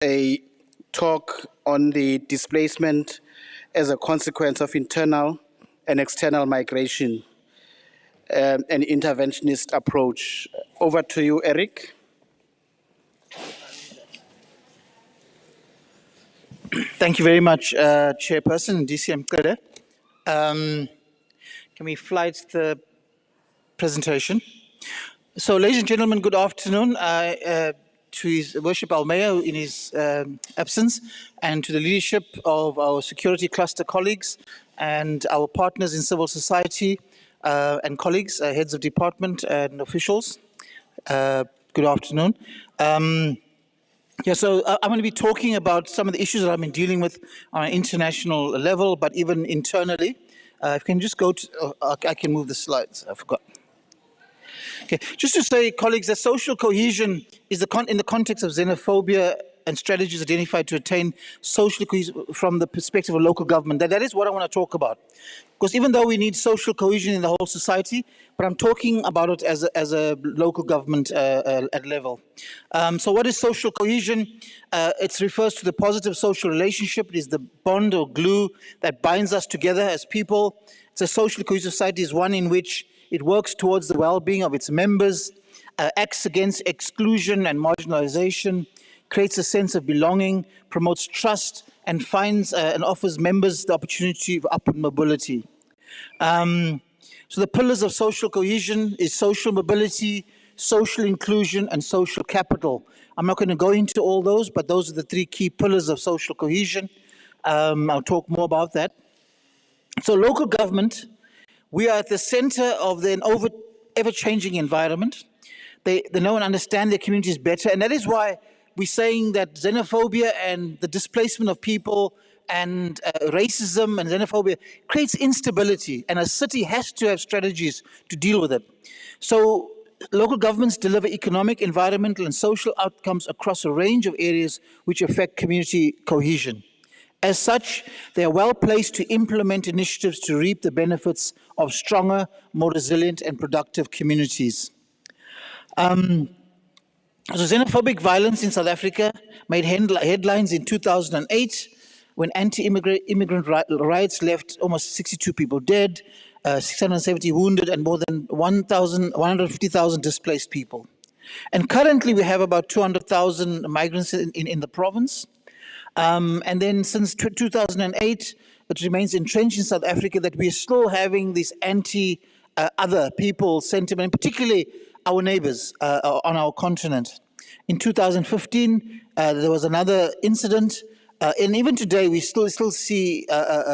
a talk on the displacement as a consequence of internal and external migration, an interventionist approach. Over to you, Eric. Thank you very much, Chairperson, DCM Mqede. Can we fly to the presentation? So, ladies and gentlemen, good afternoon. To His Worship Al Mayor in his absence, and to the leadership of our security cluster colleagues and our partners in civil society and colleagues, heads of department and officials. Good afternoon. I'm going to be talking about some of the issues that I've been dealing with on an international level, but even internally. If you can just go to, I can move the slides, I forgot. Okay, just to say, colleagues, that social cohesion is in the context of xenophobia and strategies identified to attain social cohesion from the perspective of local government. That is what I want to talk about. Because even though we need social cohesion in the whole society, but I'm talking about it as a local government at level. So what is social cohesion? It refers to the positive social relationship. It is the bond or glue that binds us together as people. It's a social cohesive society is one in which it works towards the well-being of its members, acts against exclusion and marginalization, creates a sense of belonging, promotes trust, and finds and offers members the opportunity of upward mobility. So the pillars of social cohesion is social mobility, social inclusion, and social capital. I'm not going to go into all those, but those are the three key pillars of social cohesion. I'll talk more about that. So local government, we are at the center of an ever-changing environment. They know and understand their communities better, and that is why we're saying that xenophobia and the displacement of people and racism and xenophobia creates instability, and a city has to have strategies to deal with it. So local governments deliver economic, environmental, and social outcomes across a range of areas which affect community cohesion. As such, they are well placed to implement initiatives to reap the benefits of stronger, more resilient, and productive communities. So xenophobic violence in South Africa made headlines in 2008 when anti-immigrant riots left almost 62 people dead, 670 wounded, and more than 150,000 displaced people. And currently we have about 200,000 migrants in the province. And then since 2008, it remains entrenched in South Africa that we are still having this anti-other people sentiment, particularly our neighbors on our continent. In 2015, there was another incident, and even today we still see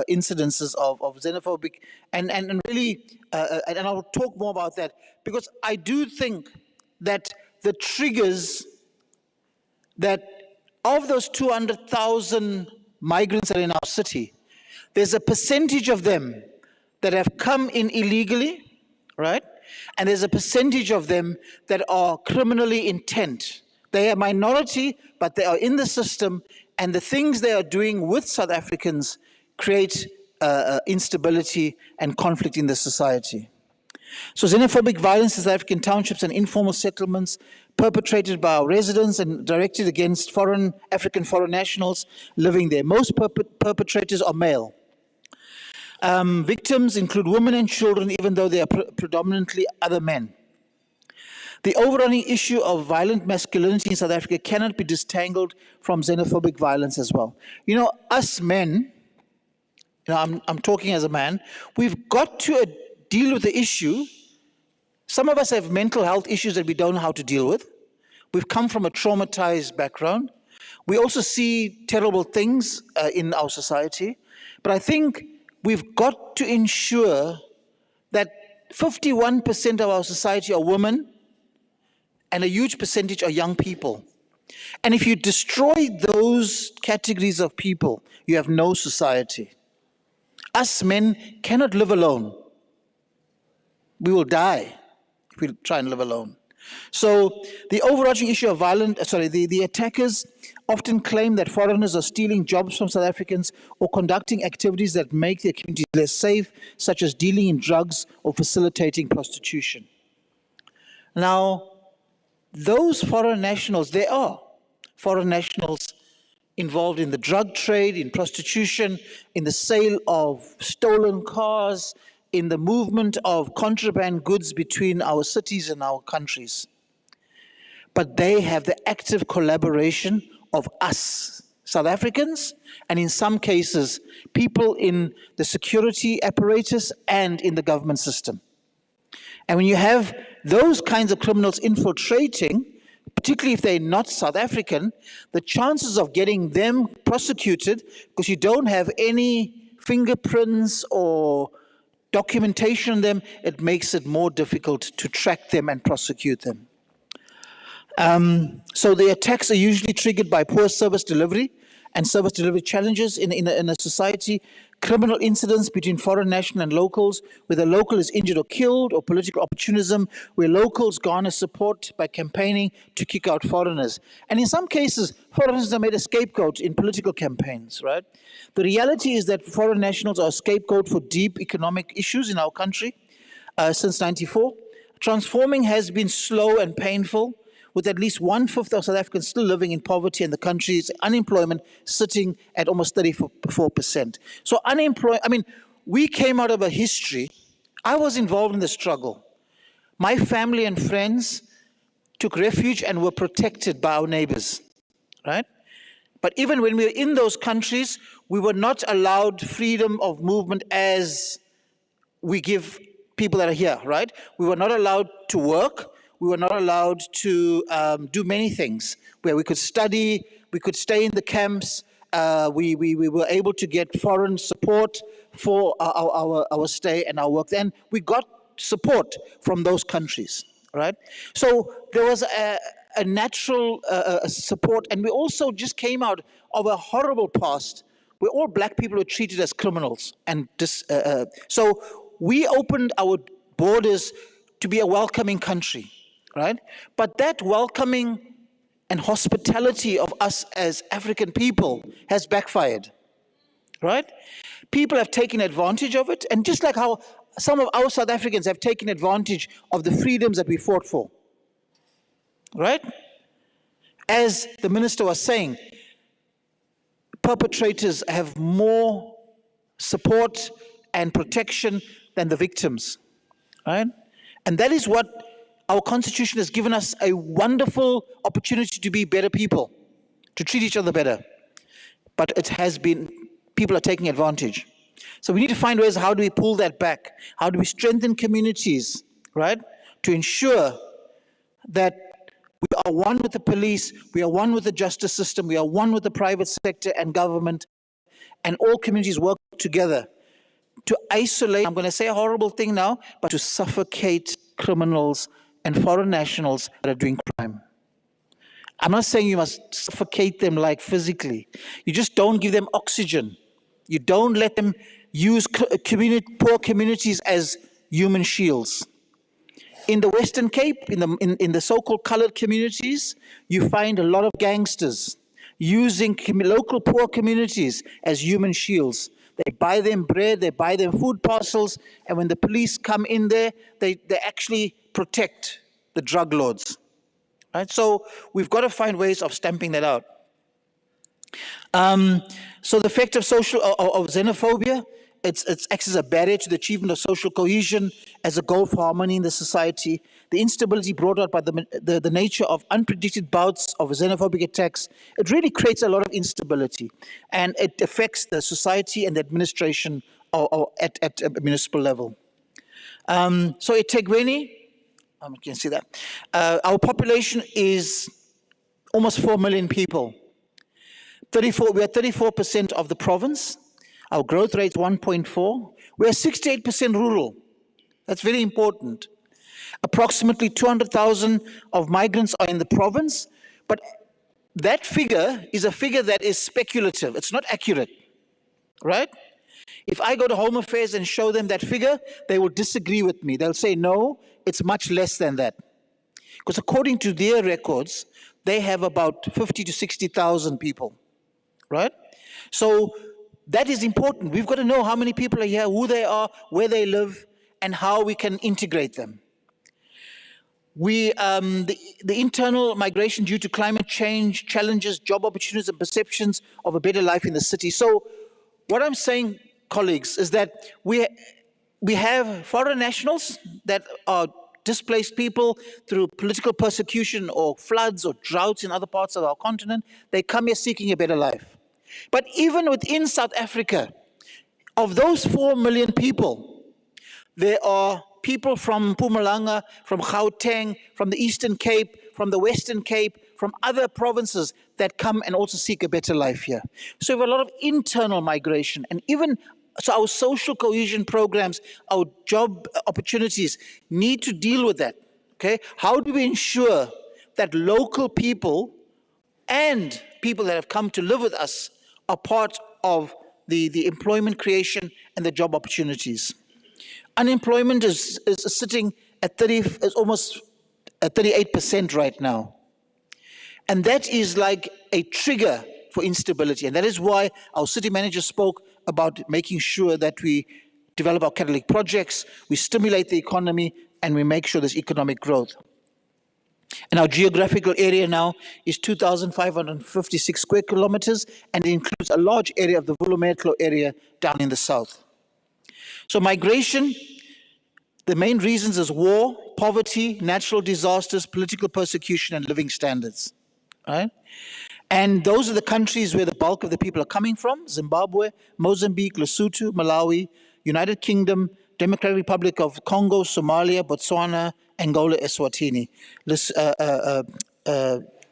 incidences of xenophobic, and really, and I'll talk more about that, because I do think that the triggers that of those 200,000 migrants that are in our city, there's a percentage of them that have come in illegally, right? And there's a percentage of them that are criminally intent. They are a minority, but they are in the system, and the things they are doing with South Africans create instability and conflict in the society. So xenophobic violence in South African townships and informal settlements perpetrated by our residents and directed against African foreign nationals living there. Most perpetrators are male. Victims include women and children, even though they are predominantly other men. The overriding issue of violent masculinity in South Africa cannot be disentangled from xenophobic violence as well. You know, us men, I'm talking as a man, we've got to deal with the issue. Some of us have mental health issues that we don't know how to deal with. We've come from a traumatized background. We also see terrible things in our society. But I think we've got to ensure that 51% of our society are women and a huge percentage are young people. And if you destroy those categories of people, you have no society. Us men cannot live alone. We will die if we try and live alone. So the overarching issue of the attackers often claim that foreigners are stealing jobs from South Africans or conducting activities that make their communities less safe, such as dealing in drugs or facilitating prostitution. Now, those foreign nationals, they are foreign nationals involved in the drug trade, in prostitution, in the sale of stolen cars, in the movement of contraband goods between our cities and our countries. But they have the active collaboration of us, South Africans, and in some cases, people in the security apparatus and in the government system. And when you have those kinds of criminals infiltrating, particularly if they're not South African, the chances of getting them prosecuted, because you don't have any fingerprints or documentation on them, it makes it more difficult to track them and prosecute them. So the attacks are usually triggered by poor service delivery and service delivery challenges in a society, criminal incidents between foreign national and locals, where the local is injured or killed, or political opportunism, where locals garner support by campaigning to kick out foreigners. And in some cases, foreigners are made a scapegoat in political campaigns, right? The reality is that foreign nationals are a scapegoat for deep economic issues in our country since '94. Transforming has been slow and painful, with at least 1/5 of South Africans still living in poverty and the country's unemployment sitting at almost 34%. So we came out of a history. I was involved in the struggle. My family and friends took refuge and were protected by our neighbors, right? But even when we were in those countries, we were not allowed freedom of movement as we give people that are here, right? We were not allowed to work. We were not allowed to do many things, where we could study, we could stay in the camps, we were able to get foreign support for our stay and our work. And we got support from those countries, right? So there was a natural support, and we also just came out of a horrible past where all black people were treated as criminals. And so we opened our borders to be a welcoming country, right? But that welcoming and hospitality of us as African people has backfired, right? People have taken advantage of it, and just like how some of our South Africans have taken advantage of the freedoms that we fought for, right? As the minister was saying, perpetrators have more support and protection than the victims, right? And that is what our Constitution has given us, a wonderful opportunity to be better people, to treat each other better. But it has been, people are taking advantage. So we need to find ways, how do we pull that back? How do we strengthen communities, right? To ensure that we are one with the police, we are one with the justice system, we are one with the private sector and government, and all communities work together to isolate, I'm going to say a horrible thing now, but to suffocate criminals and foreign nationals that are doing crime. I'm not saying you must suffocate them like physically. You just don't give them oxygen. You don't let them use poor communities as human shields. In the Western Cape, in the so-called colored communities, you find a lot of gangsters using local poor communities as human shields. They buy them bread, they buy them food parcels, and when the police come in there, they actually protect the drug lords. Right? So we've got to find ways of stamping that out. So the effect of xenophobia, it acts as a barrier to the achievement of social cohesion as a goal for harmony in the society. The instability brought out by the nature of unpredicted bouts of xenophobic attacks, it really creates a lot of instability, and it affects the society and the administration at a municipal level. So eThekwini, you can see that. Our population is almost 4 million people. We are 34% of the province. Our growth rate is 1.4. We are 68% rural. That's very important. Approximately 200,000 of migrants are in the province, but that figure is a figure that is speculative. It's not accurate, right? If I go to Home Affairs and show them that figure, they will disagree with me. They'll say, no, it's much less than that. Because according to their records, they have about 50 to 60,000 people, right? So that is important. We've got to know how many people are here, who they are, where they live, and how we can integrate them. The internal migration due to climate change challenges job opportunities and perceptions of a better life in the city. So what I'm saying, colleagues, is that we have foreign nationals that are displaced people through political persecution or floods or droughts in other parts of our continent. They come here seeking a better life. But even within South Africa, of those 4 million people, there are people from Mpumalanga, from Gauteng, from the Eastern Cape, from the Western Cape, from other provinces that come and also seek a better life here. So we have a lot of internal migration, and even so our social cohesion programs, our job opportunities need to deal with that, okay? How do we ensure that local people and people that have come to live with us are part of the employment creation and the job opportunities? Unemployment is sitting at almost at 38% right now. And that is like a trigger for instability. And that is why our city manager spoke about making sure that we develop our catalytic projects, we stimulate the economy, and we make sure there's economic growth. And our geographical area now is 2,556 square kilometers, and it includes a large area of the Vulometlo area down in the south. So migration, the main reasons is war, poverty, natural disasters, political persecution, and living standards, right? And those are the countries where the bulk of the people are coming from: Zimbabwe, Mozambique, Lesotho, Malawi, United Kingdom, Democratic Republic of Congo, Somalia, Botswana, Angola, Eswatini.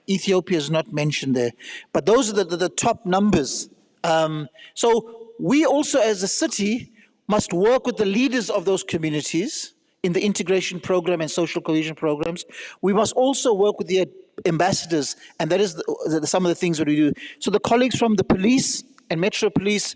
Ethiopia is not mentioned there. But those are the top numbers. So we also as a city must work with the leaders of those communities in the integration program and social cohesion programs. We must also work with the ambassadors, and that is some of the things that we do. So the colleagues from the police and Metro Police,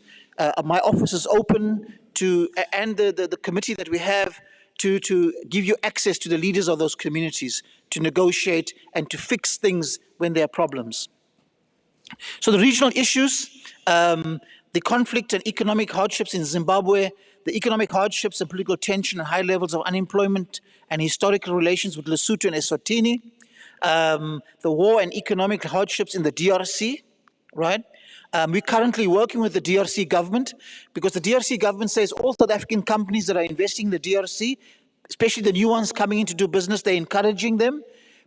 my office is open to, and the committee that we have to give you access to the leaders of those communities to negotiate and to fix things when there are problems. So the regional issues, the conflict and economic hardships in Zimbabwe, the economic hardships and political tension and high levels of unemployment and historical relations with Lesotho and Eswatini, the war and economic hardships in the DRC, right? We're currently working with the DRC government because the DRC government says all South African companies that are investing in the DRC, especially the new ones coming in to do business, they're encouraging them.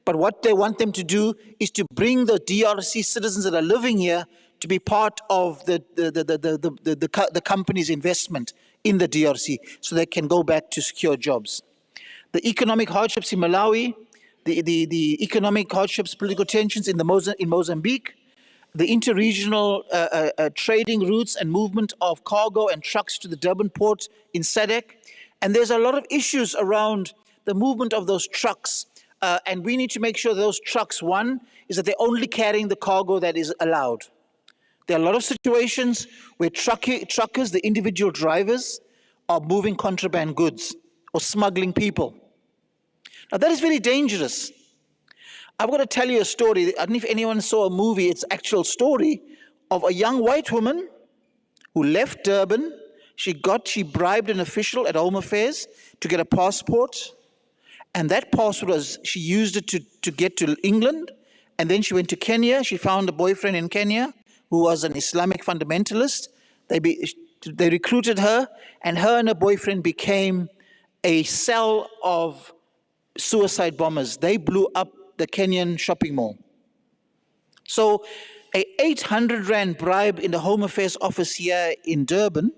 But what they want them to do is to bring the DRC citizens that are living here to be part of the company's investment in the DRC so they can go back to secure jobs. The economic hardships in Malawi, the economic hardships, political tensions in Mozambique, the interregional trading routes and movement of cargo and trucks to the Durban port in SADC. And there's a lot of issues around the movement of those trucks. And we need to make sure those trucks, one, is that they're only carrying the cargo that is allowed. There are a lot of situations where truckers, the individual drivers, are moving contraband goods or smuggling people. Now that is very dangerous. I've got to tell you a story. I don't know if anyone saw a movie, it's an actual story of a young white woman who left Durban. She bribed an official at Home Affairs to get a passport. And that passport she used it to get to England. And then she went to Kenya. She found a boyfriend in Kenya who was an Islamic fundamentalist. They recruited her, and her boyfriend became a cell of suicide bombers. They blew up the Kenyan shopping mall. So a 800 Rand bribe in the Home Affairs office here in Durban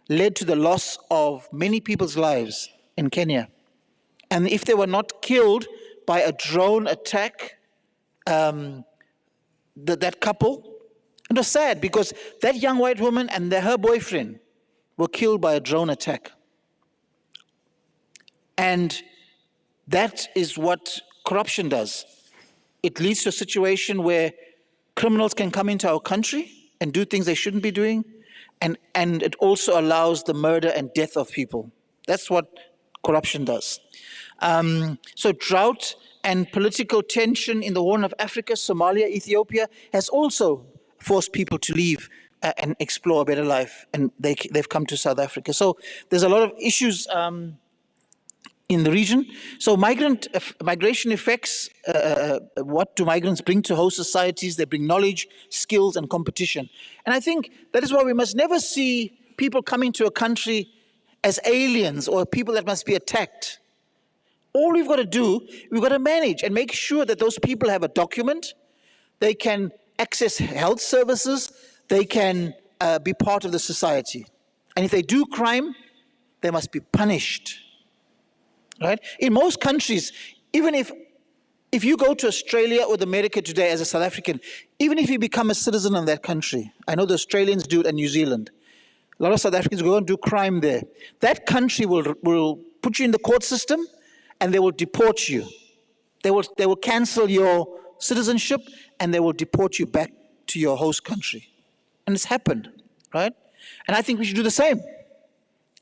led to the loss of many people's lives in Kenya. And if they were not killed by a drone attack, that couple, it was sad because that young white woman and her boyfriend were killed by a drone attack. And that is what corruption does. It leads to a situation where criminals can come into our country and do things they shouldn't be doing, and it also allows the murder and death of people. That's what corruption does. So drought and political tension in the Horn of Africa, Somalia, Ethiopia, has also forced people to leave and explore a better life, and they've come to South Africa. So there's a lot of issues in the region. So migration affects what do migrants bring to host societies? They bring knowledge, skills, and competition. And I think that is why we must never see people coming to a country as aliens or people that must be attacked. All we've got to do, we've got to manage and make sure that those people have a document, they can access health services, they can be part of the society. And if they do crime, they must be punished. Right? In most countries, even if you go to Australia or America today as a South African, even if you become a citizen of that country, I know the Australians do it and New Zealand, a lot of South Africans go and do crime there. That country will put you in the court system and they will deport you. They will cancel your citizenship and they will deport you back to your host country. And it's happened, right? And I think we should do the same.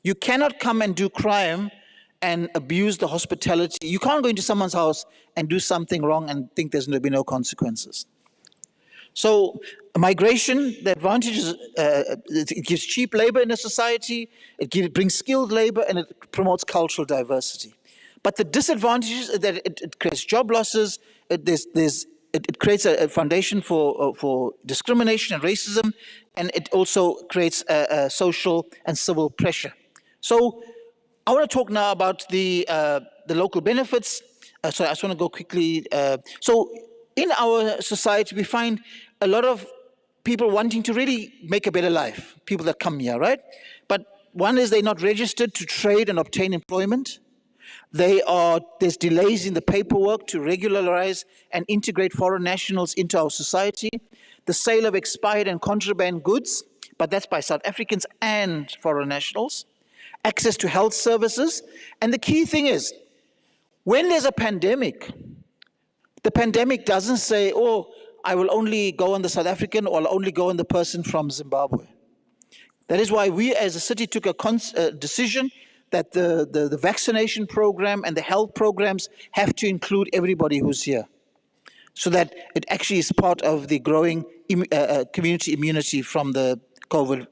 You cannot come and do crime and abuse the hospitality. You can't go into someone's house and do something wrong and think there's going to be no consequences. So migration, the advantages, it gives cheap labor in a society, it brings skilled labor, and it promotes cultural diversity. But the disadvantages is that it creates job losses, it creates a foundation for discrimination and racism, and it also creates social and civil pressure. So I want to talk now about the local benefits. So I just want to go quickly. So in our society, we find a lot of people wanting to really make a better life, people that come here, right? But one is they're not registered to trade and obtain employment. There's delays in the paperwork to regularize and integrate foreign nationals into our society. The sale of expired and contraband goods, but that's by South Africans and foreign nationals. Access to health services. And the key thing is, when there's a pandemic, the pandemic doesn't say, oh, I will only go on the South African or I'll only go on the person from Zimbabwe. That is why we as a city took a decision that the vaccination program and the health programs have to include everybody who's here, so that it actually is part of the growing community immunity from the COVID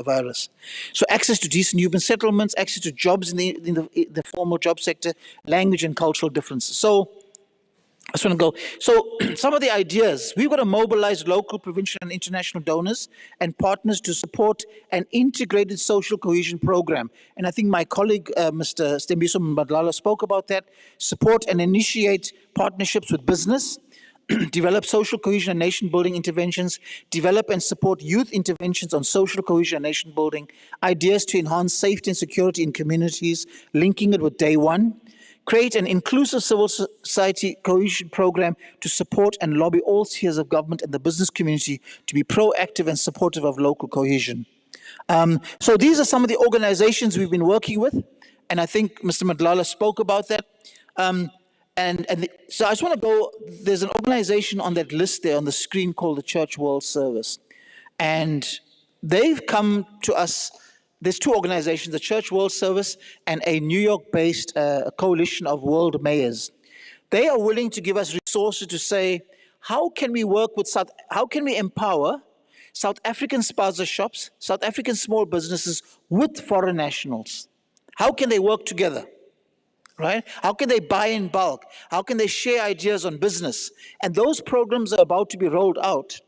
virus. So access to decent human settlements, access to jobs in the formal job sector, language and cultural differences. So I just want to go. So some of the ideas, we've got to mobilize local, provincial and international donors and partners to support an integrated social cohesion program. And I think my colleague, Mr. Stembiso Mbadlala, spoke about that. Support and initiate partnerships with business, develop social cohesion and nation building interventions, develop and support youth interventions on social cohesion and nation building, ideas to enhance safety and security in communities, linking it with day one, create an inclusive civil society cohesion program to support and lobby all spheres of government and the business community to be proactive and supportive of local cohesion. So these are some of the organizations we've been working with, and I think Mr. Madlala spoke about that. So I just want to go, there's an organization on that list there on the screen called the Church World Service. And they've come to us, there's two organizations, the Church World Service and a New York-based coalition of world mayors. They are willing to give us resources to say, how can we work with how can we empower South African spaza shops, South African small businesses with foreign nationals? How can they work together? Right? How can they buy in bulk? How can they share ideas on business? And those programs are about to be rolled out.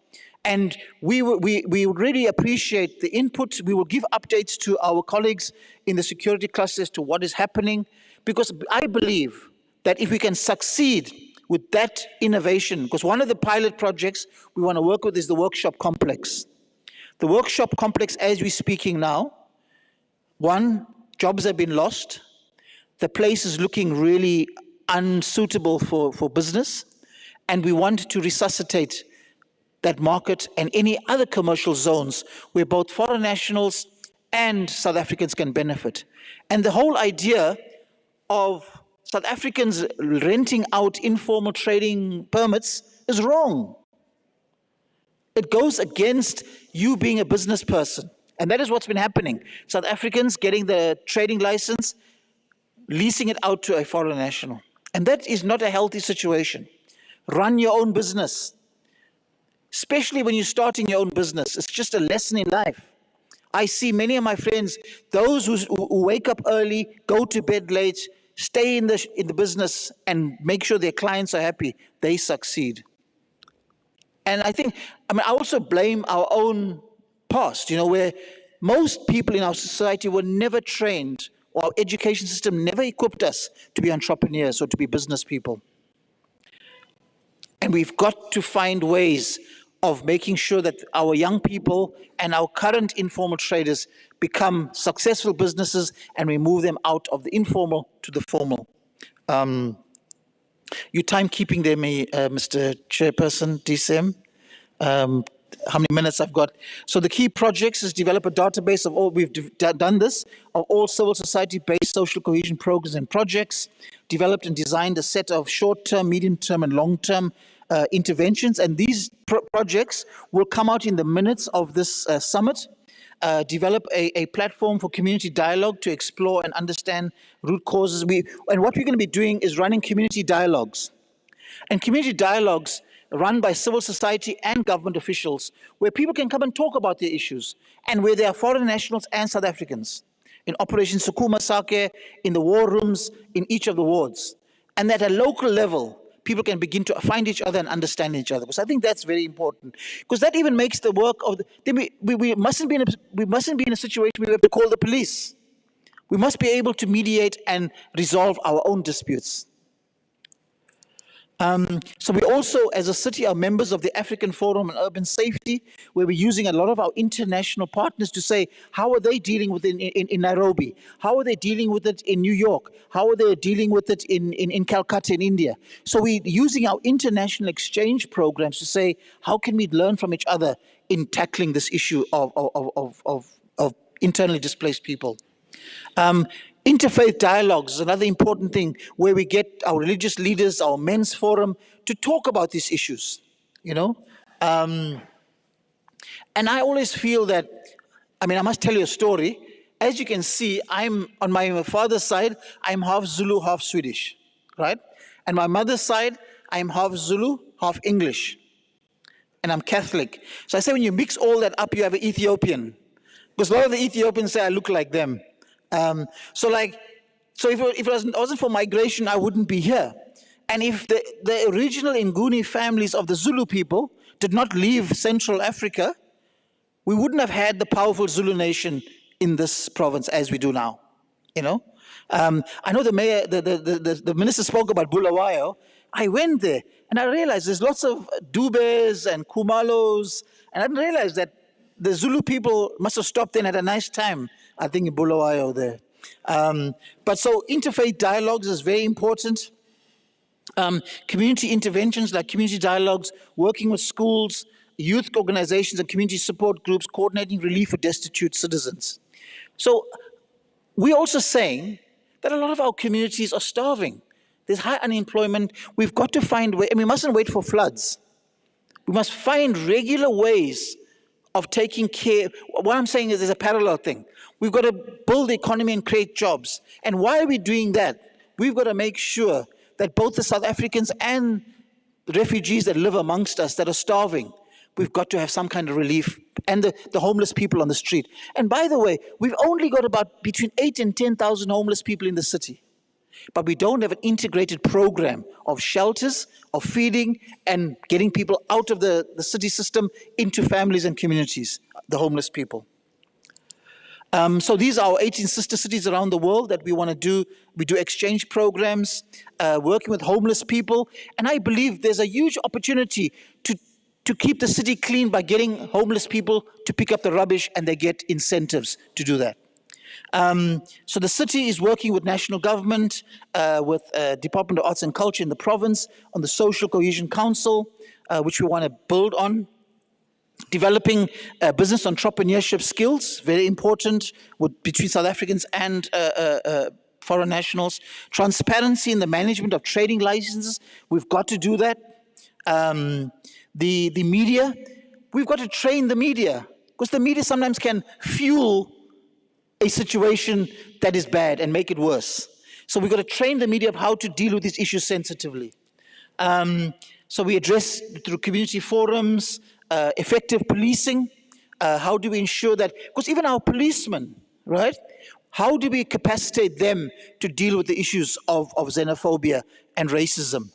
And we really appreciate the input. We will give updates to our colleagues in the security cluster as to what is happening, because I believe that if we can succeed with that innovation, because one of the pilot projects we want to work with is the workshop complex. The workshop complex, as we're speaking now, one, jobs have been lost. The place is looking really unsuitable for business, and we want to resuscitate that market and any other commercial zones where both foreign nationals and South Africans can benefit. And the whole idea of South Africans renting out informal trading permits is wrong. It goes against you being a business person. And that is what's been happening. South Africans getting the trading license, leasing it out to a foreign national. And that is not a healthy situation. Run your own business. Especially when you're starting your own business. It's just a lesson in life. I see many of my friends, those who wake up early, go to bed late, stay in the business and make sure their clients are happy, they succeed. And I also blame our own past, where most people in our society were never trained, or our education system never equipped us to be entrepreneurs or to be business people. And we've got to find ways of making sure that our young people and our current informal traders become successful businesses, and we move them out of the informal to the formal. You timekeeping there, Mr. Chairperson, DCM. How many minutes I've got? So the key projects is develop a database of all, we've done this, of all civil society-based social cohesion programs and projects, developed and designed a set of short-term, medium-term, and long-term interventions, and these projects will come out in the minutes of this summit. Develop a platform for community dialogue to explore and understand root causes. And what we're going to be doing is running community dialogues. And community dialogues run by civil society and government officials, where people can come and talk about their issues, and where there are foreign nationals and South Africans, in Operation Sukuma Sake, in the war rooms, in each of the wards. And at a local level, people can begin to find each other and understand each other. Because I think that's very important. Because that even makes the work of we mustn't be in a situation where we have to call the police. We must be able to mediate and resolve our own disputes. So we also, as a city, are members of the African Forum on Urban Safety, where we're using a lot of our international partners to say, how are they dealing with it in Nairobi? How are they dealing with it in New York? How are they dealing with it in Calcutta, in India? So we're using our international exchange programs to say, how can we learn from each other in tackling this issue of internally displaced people? Interfaith dialogues is another important thing, where we get our religious leaders, our men's forum, to talk about these issues, And I always feel that, I must tell you a story. As you can see, I'm on my father's side, I'm half Zulu, half Swedish, right? And my mother's side, I'm half Zulu, half English. And I'm Catholic. So I say when you mix all that up, you have an Ethiopian. Because a lot of the Ethiopians say I look like them. So if it wasn't for migration, I wouldn't be here. And if the original Nguni families of the Zulu people did not leave Central Africa, we wouldn't have had the powerful Zulu nation in this province as we do now. I know the mayor, the minister spoke about Bulawayo. I went there and I realized there's lots of Dubes and Kumalos, and I didn't realize that the Zulu people must have stopped in at a nice time, I think, in Bulawayo there. But so interfaith dialogues is very important. Community interventions like community dialogues, working with schools, youth organizations and community support groups, coordinating relief for destitute citizens. So we're also saying that a lot of our communities are starving. There's high unemployment. We've got to find ways, and we mustn't wait for floods. We must find regular ways of taking care. What I'm saying is there's a parallel thing. We've got to build the economy and create jobs. And why are we doing that? We've got to make sure that both the South Africans and the refugees that live amongst us that are starving, we've got to have some kind of relief, and the homeless people on the street. And by the way, we've only got about between 8,000 and 10,000 homeless people in the city. But we don't have an integrated program of shelters, of feeding, and getting people out of the city system into families and communities, the homeless people. So these are our 18 sister cities around the world that we want to do. We do exchange programs, working with homeless people. And I believe there's a huge opportunity to keep the city clean by getting homeless people to pick up the rubbish, and they get incentives to do that. So the city is working with national government, with Department of Arts and Culture in the province, on the Social Cohesion Council, which we want to build on. Developing business entrepreneurship skills, very important, between South Africans and foreign nationals. Transparency in the management of trading licenses, we've got to do that. The media, we've got to train the media, because the media sometimes can fuel a situation that is bad and make it worse. So we've got to train the media of how to deal with these issues sensitively. So we address through community forums, effective policing. How do we ensure that, because even our policemen, right? how do we capacitate them to deal with the issues of xenophobia and racism?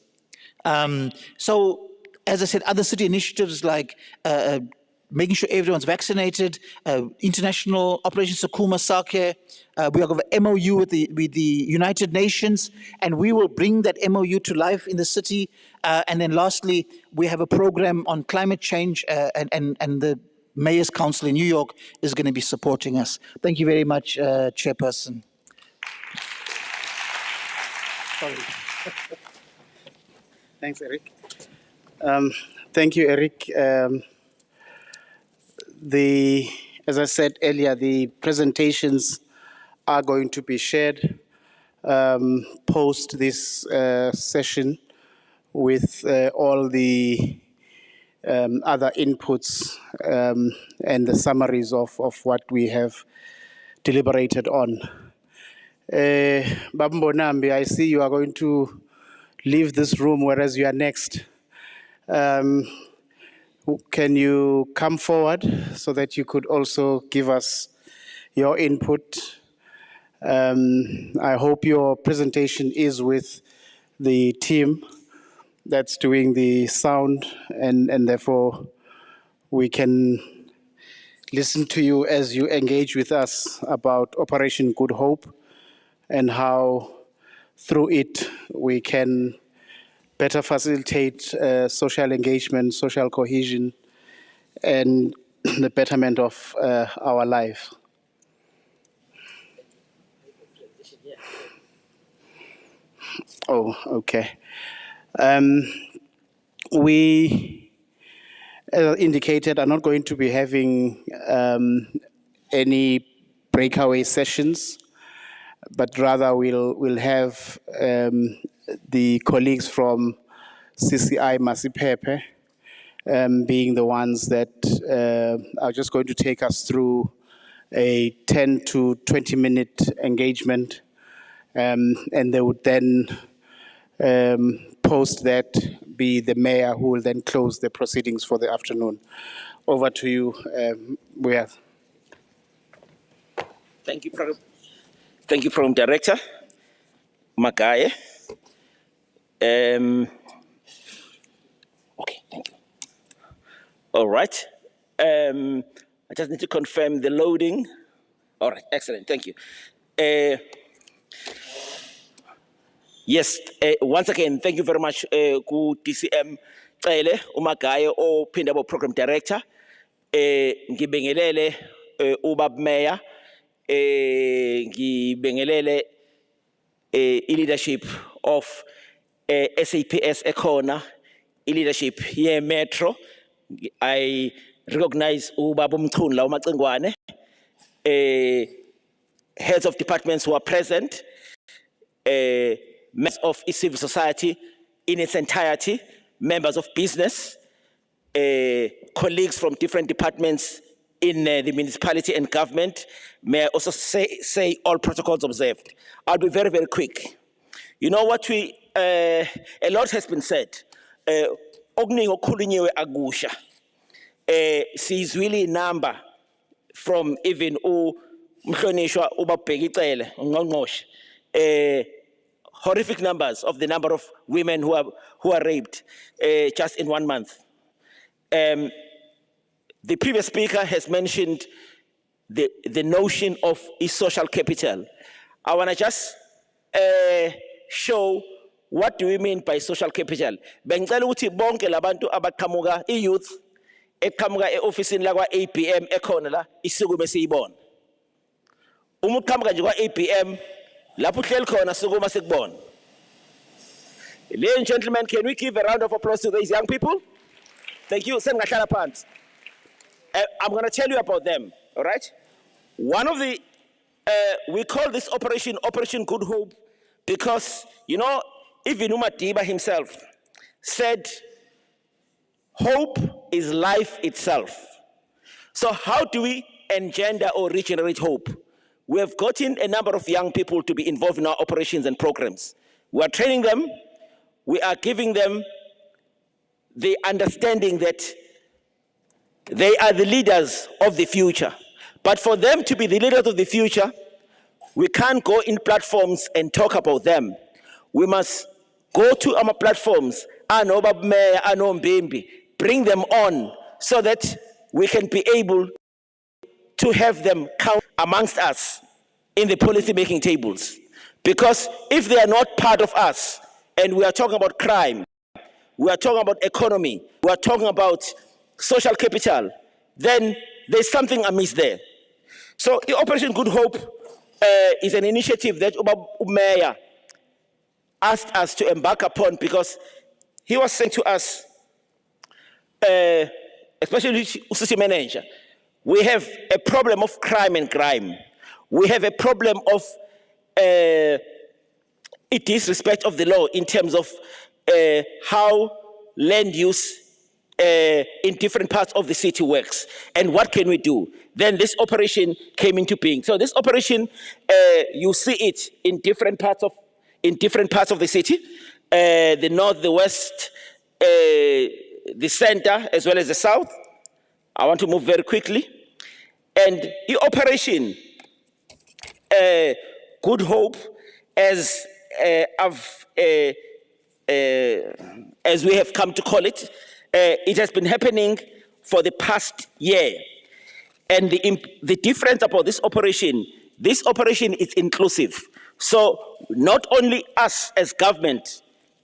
So, as I said, other city initiatives like making sure everyone's vaccinated, international Operation Sakuma Sake, we have an MOU with the United Nations, and we will bring that MOU to life in the city. And then lastly, we have a program on climate change, and the Mayor's Council in New York is going to be supporting us. Thank you very much, Chairperson. Sorry. Thanks, Eric. Thank you, Eric. As I said earlier, the presentations are going to be shared post this session with all the other inputs and the summaries of what we have deliberated on. Babmbonambi, I see you are going to leave this room, whereas you are next. Can you come forward so that you could also give us your input? I hope your presentation is with the team that's doing the sound, and therefore we can listen to you as you engage with us about Operation Good Hope and how through it we can better facilitate social engagement, social cohesion, and the betterment of our life. Oh, okay. We, as indicated, are not going to be having any breakaway sessions, but rather we'll have the colleagues from CCI Masipepe being the ones that are just going to take us through a 10 to 20 minute engagement, and they would then post that be the mayor who will then close the proceedings for the afternoon. Over to you, Buya. Thank you, Program Director Magaye. Okay, thank you. All right. I just need to confirm the loading. All right, excellent, thank you. Yes, once again, thank you very much, ku DCM Cele Umagaye ophinde Program Director. Ngibingelele ubab Mayor, ngibingelele leadership of SAPS ekhona, leadership ye Metro. I recognize ubaba Umchunla uMacengwane, heads of departments who are present, members of civil society in its entirety, members of business, colleagues from different departments in the municipality and government. May I also say all protocols observed. I'll be very, very quick. You know what a lot has been said. Ogning okhulunyiwe agusha. She's really a number from even Mhlonishwa ubabheki Cele uNgqongqoshe. Horrific numbers of the number of women who are raped just in 1 month. The previous speaker has mentioned the notion of a social capital. I want to just show what do we mean by social capital. Bengicela ukuthi bonke labantu abaqhamuka youth eqhamuka eofisini la kwa ABM ekhona la isukume siyibona. Uma uqhamuka nje kwa ABM lapho uhleli khona sukuma sikubona. Ladies and gentlemen, can we give a round of applause to these young people? Thank you. I'm going to tell you about them, all right? One of the, we call this Operation Good Hope because, you know, even Umadiba himself said, hope is life itself. So how do we engender or regenerate hope? We have gotten a number of young people to be involved in our operations and programs. We are training them. We are giving them the understanding that they are the leaders of the future. But for them to be the leaders of the future, we can't go in platforms and talk about them. We must go to our platforms, bring them on so that we can be able to have them count amongst us in the policy making tables. Because if they are not part of us, and we are talking about crime, we are talking about economy, we are talking about social capital, then there's something amiss there. So Operation Good Hope is an initiative that Mayor asked us to embark upon, because he was saying to us, especially city manager, we have a problem of crime and crime. We have a problem of disrespect of the law in terms of how land use in different parts of the city works, and what can we do? Then this operation came into being. So this operation, you see it in different parts of the city, the north, the west, the center, as well as the south. I want to move very quickly. And the operation Good Hope, as we have come to call it, it has been happening for the past year. And the difference about this operation is inclusive. So not only us as government,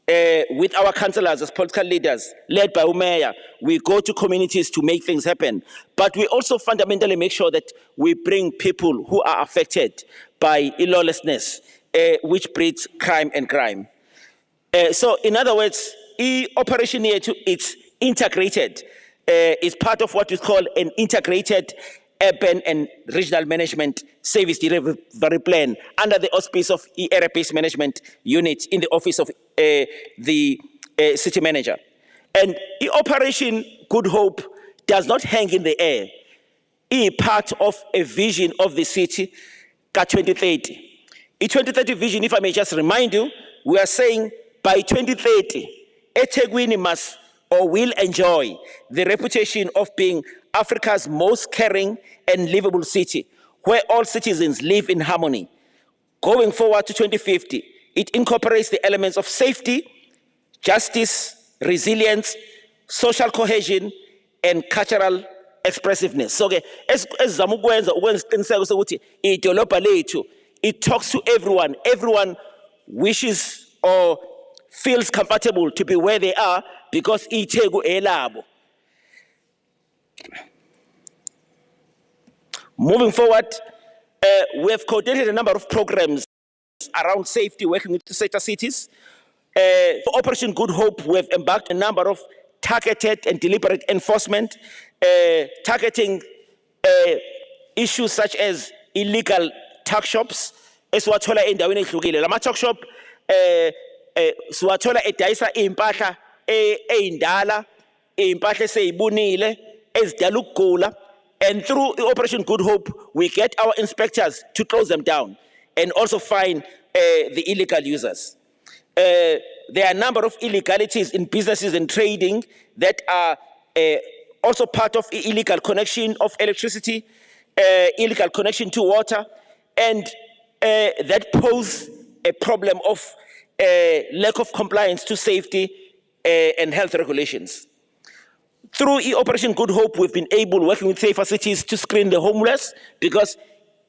with our councillors as political leaders, led by Mayor, we go to communities to make things happen. But we also fundamentally make sure that we bring people who are affected by lawlessness, which breeds crime and crime. So in other words, operation here it's integrated. Is part of what is called an integrated urban and regional management service delivery plan under the auspice of area-based management unit in the office of the city manager. And Operation Good Hope does not hang in the air. It's part of a vision of the city, 2030. In 2030 vision, if I may just remind you, we are saying by 2030, eThekwini must or will enjoy the reputation of being Africa's most caring and livable city, where all citizens live in harmony. Going forward to 2050, it incorporates the elements of safety, justice, resilience, social cohesion, and cultural expressiveness. So, it talks to everyone. Everyone wishes or feels comfortable to be where they are because itegu elabo. Moving forward, we have coordinated a number of programs around safety, working with the sector cities. For Operation Good Hope, we have embarked on a number of targeted and deliberate enforcement, targeting issues such as illegal tuck shops. Esiwathola endaweni ehlukile. Lama tuck shop siwathola edayisa impahla eyindala, impahla eseyibunile, ezidala ukugula. And through Operation Good Hope, we get our inspectors to close them down and also find the illegal users. There are a number of illegalities in businesses and trading that are also part of illegal connection of electricity, illegal connection to water, and that pose a problem of lack of compliance to safety and health regulations. Through Operation Good Hope, we've been able, working with safer cities, to screen the homeless, because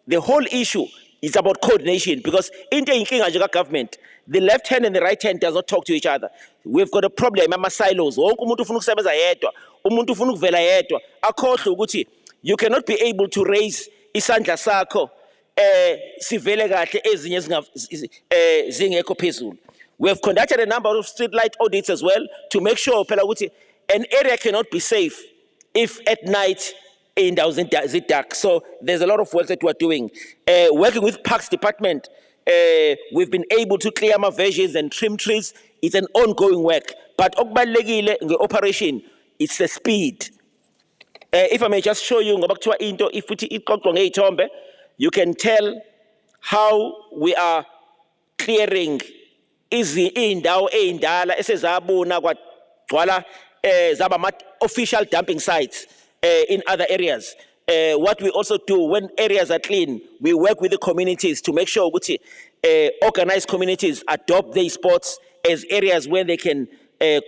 the whole issue is about coordination. Because in the government, the left hand and the right hand does not talk to each other. We've got a problem, silos. You cannot be able to raise isandla sakho sivele kahle ezinye zingekho phezulu. We have conducted a number of street light audits as well to make sure an area cannot be safe if at night indawo zidark. So there's a lot of work that we're doing. Working with Parks Department, we've been able to clear versions and trim trees. It's an ongoing work. But okubalulekile in the operation, it's the speed. If I may just show you, you can tell how we are clearing indawo eyindala esezabuna kwagcwala official dumping sites in other areas. what we also do when areas are clean, we work with the communities to make sure that organized communities adopt their sports as areas where they can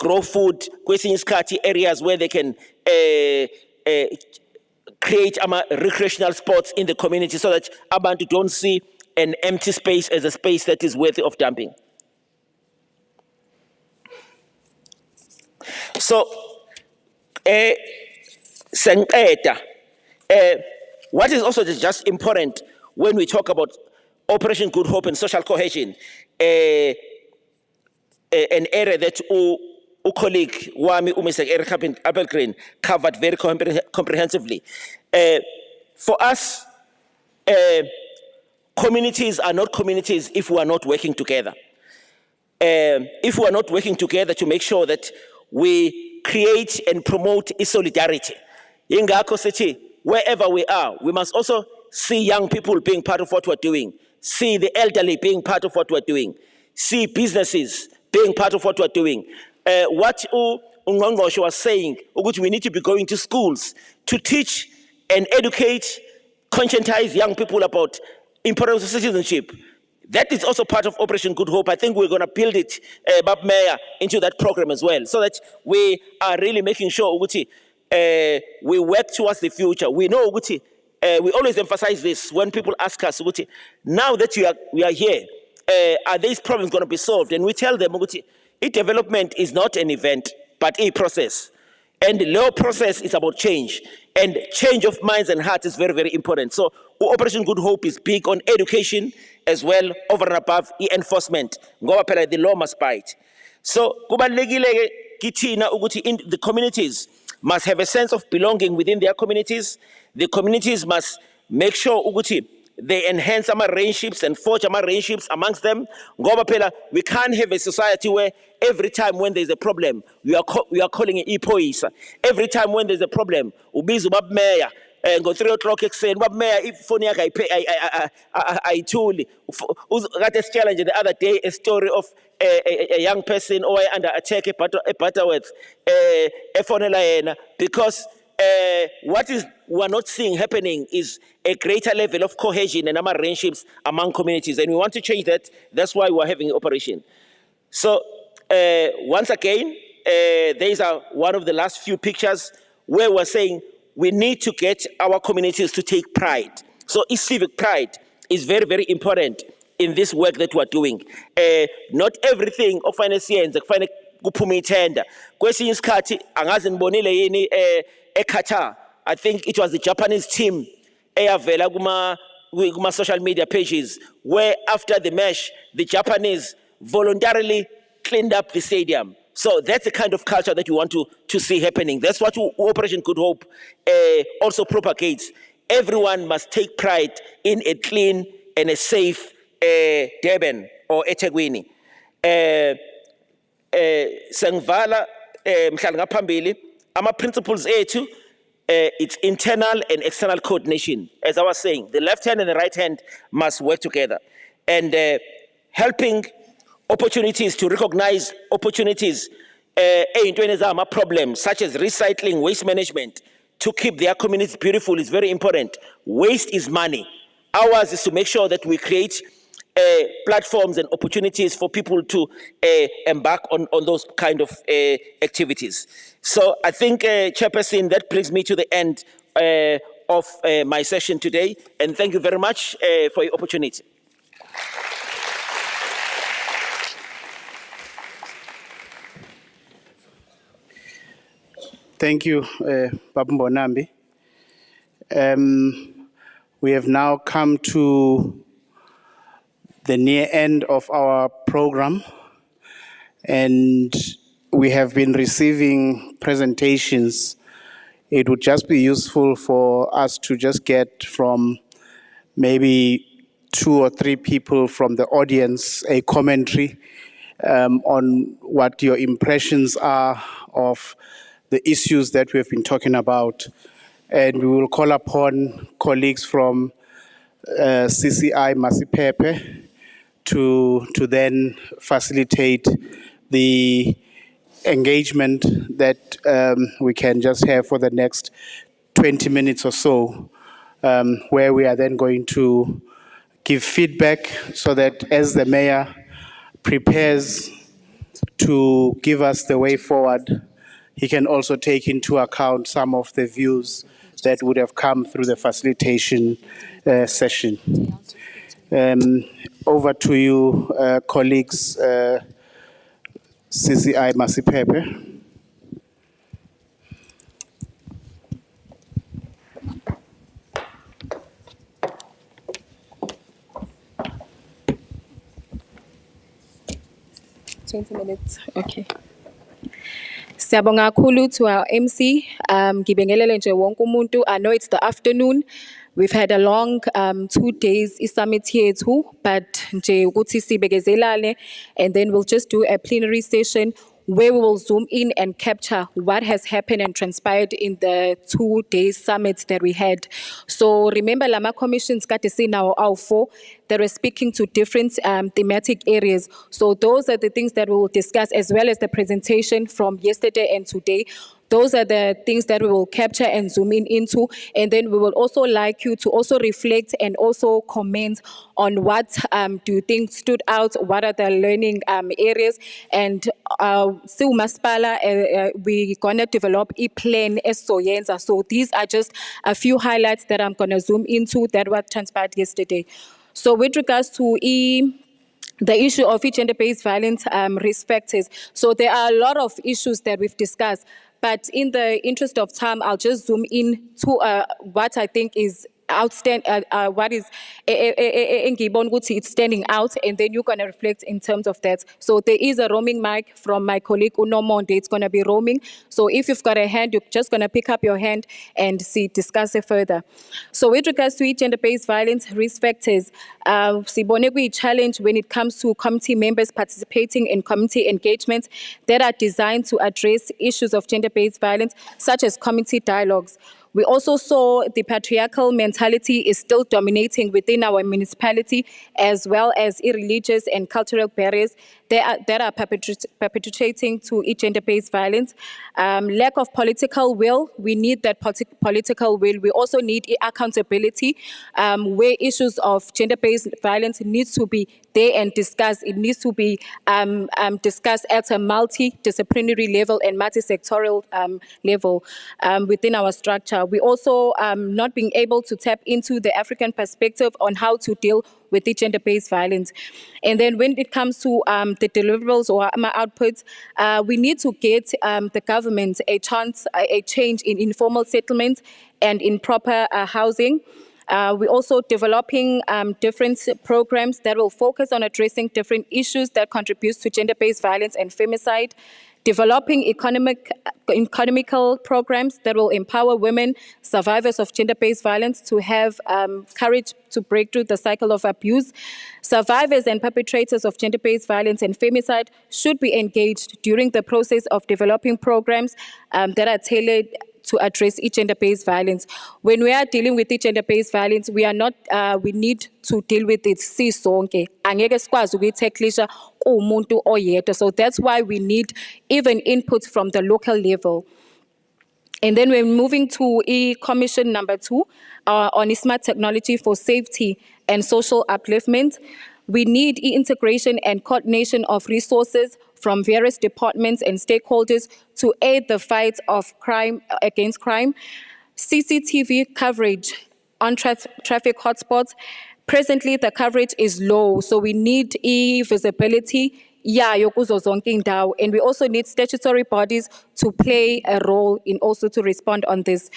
grow food, areas where they can create recreational sports in the community so that abantu don't see an empty space as a space that is worthy of dumping. So, what is also just important when we talk about Operation Good Hope and social cohesion, an area that colleague Wami Mr. Eric Appelgren covered very comprehensively. For us, communities are not communities if we are not working together. If we are not working together to make sure that we create and promote solidarity. Ingakho sithi, wherever we are, we must also see young people being part of what we're doing, see the elderly being part of what we're doing, see businesses being part of what we're doing. What Ungqongqoshe was saying, we need to be going to schools to teach and educate, conscientize young people about importance of citizenship. That is also part of Operation Good Hope. I think we're going to build it, Bab Mayor, into that program as well, so that we are really making sure we work towards the future. We know, we always emphasize this when people ask us, now that we are here, are these problems going to be solved? And we tell them, development is not an event, but a process. And the law process is about change. And change of minds and hearts is very, very important. So Operation Good Hope is big on education as well, over and above enforcement. The law must bite. So the communities must have a sense of belonging within their communities. The communities must make sure they enhance relationships and forge relationships amongst them. We can't have a society where every time when there's a problem, we are calling it ipoisa. Every time when there's a problem, ubizu bab mayor. Go 3 o'clock saying, "What mayor? If phone I told got this challenge the other day, a story of a young person or under attack a Butterworth, because what we're not seeing happening is a greater level of cohesion and relationships among communities, and we want to change that. That's why we're having an operation. So once again, these are one of the last few pictures where we're saying we need to get our communities to take pride. So civic pride is very, very important in this work that we're doing. Not everything of finance kufane kuphuma ithenda. Kwesinye isikhathi angazi nibonile yini eQatar. I think it was the Japanese team eyavela kuma social media pages where after the match the Japanese voluntarily cleaned up the stadium. So that's the kind of culture that we want to see happening. That's what Operation Good Hope also propagates. Everyone must take pride in a clean and a safe Durban or eThekwini. Sangvala mhlanga phambili ama principles ethu, it's internal and external coordination. As I was saying, the left hand and the right hand must work together. And helping opportunities to recognize opportunities problems such as recycling, waste management, to keep their communities beautiful is very important. Waste is money. Ours is to make sure that we create platforms and opportunities for people to embark on those kind of activities. So I think, Chairperson, that brings me to the end of my session today. And thank you very much for your opportunity. Thank you, Babu Mbonambi. We have now come to the near end of our program, and we have been receiving presentations. It would just be useful for us to just get from maybe 2 or 3 people from the audience a commentary on what your impressions are of the issues that we have been talking about. And we will call upon colleagues from CCI Masipepe to then facilitate the engagement that we can just have for the next 20 20 minutes or so, where we are then going to give feedback so that as the mayor prepares to give us the way forward, he can also take into account some of the views that would have come through the facilitation session. Over to you, colleagues. CCI Masipepe. Minutes. Okay. Siyabonga kakhulu to our MC. Ngibingelele nje wonke umuntu. I know it's the afternoon. We've had a long 2 days summit here too, but nje ukuthi sibekezelane, and then we'll just do a plenary session where we will zoom in and capture what has happened and transpired in the 2 days summit that we had. So remember Lama commissions got to see now our 4 that were speaking to different thematic areas. So those are the things that we will discuss, as well as the presentation from yesterday and today. Those are the things that we will capture and zoom in into. And then we will also like you to also reflect and also comment on what do you think stood out, what are the learning areas. And we're gonna develop a plan as Soyenza. So these are just a few highlights that I'm gonna zoom into that were transpired yesterday. So with regards to the issue of gender-based violence risk factors. So there are a lot of issues that we've discussed, but in the interest of time, I'll just zoom in to what I think is outstanding, what is it's standing out, and then you're going to reflect in terms of that. So there is a roaming mic from my colleague Unomonde. It's going to be roaming. So if you've got a hand, you're just going to pick up your hand and discuss it further. So with regards to gender-based violence risk factors, Sibonegui challenge when it comes to committee members participating in community engagements that are designed to address issues of gender-based violence, such as community dialogues. We also saw the patriarchal mentality is still dominating within our municipality, as well as irreligious and cultural barriers that are perpetuating to gender-based violence. Lack of political will, we need that political will. We also need accountability, where issues of gender-based violence needs to be there and discussed. It needs to be discussed at a multidisciplinary level and multi-sectorial level within our structure. We also not being able to tap into the African perspective on how to deal with the gender-based violence. And then when it comes to the deliverables or outputs, we need to get the government a change in informal settlements and in proper housing. We're also developing different programs that will focus on addressing different issues that contribute to gender-based violence and femicide. Developing economical programs that will empower women, survivors of gender-based violence, to have courage to break through the cycle of abuse. Survivors and perpetrators of gender-based violence and femicide should be engaged during the process of developing programs that are tailored to address gender-based violence. When we are dealing with gender-based violence, we need to deal with it sisonke. Angeke sikwazi ukuyitacklisha kuwumuntu oyedwa. So that's why we need even input from the local level. And then we're moving to commission number 2 on smart technology for safety and social upliftment. We need integration and coordination of resources from various departments and stakeholders to aid the fight of against crime. CCTV coverage on traffic hotspots. Presently, the coverage is low, so we need visibility. And we also need statutory bodies to play a role in also to respond on this.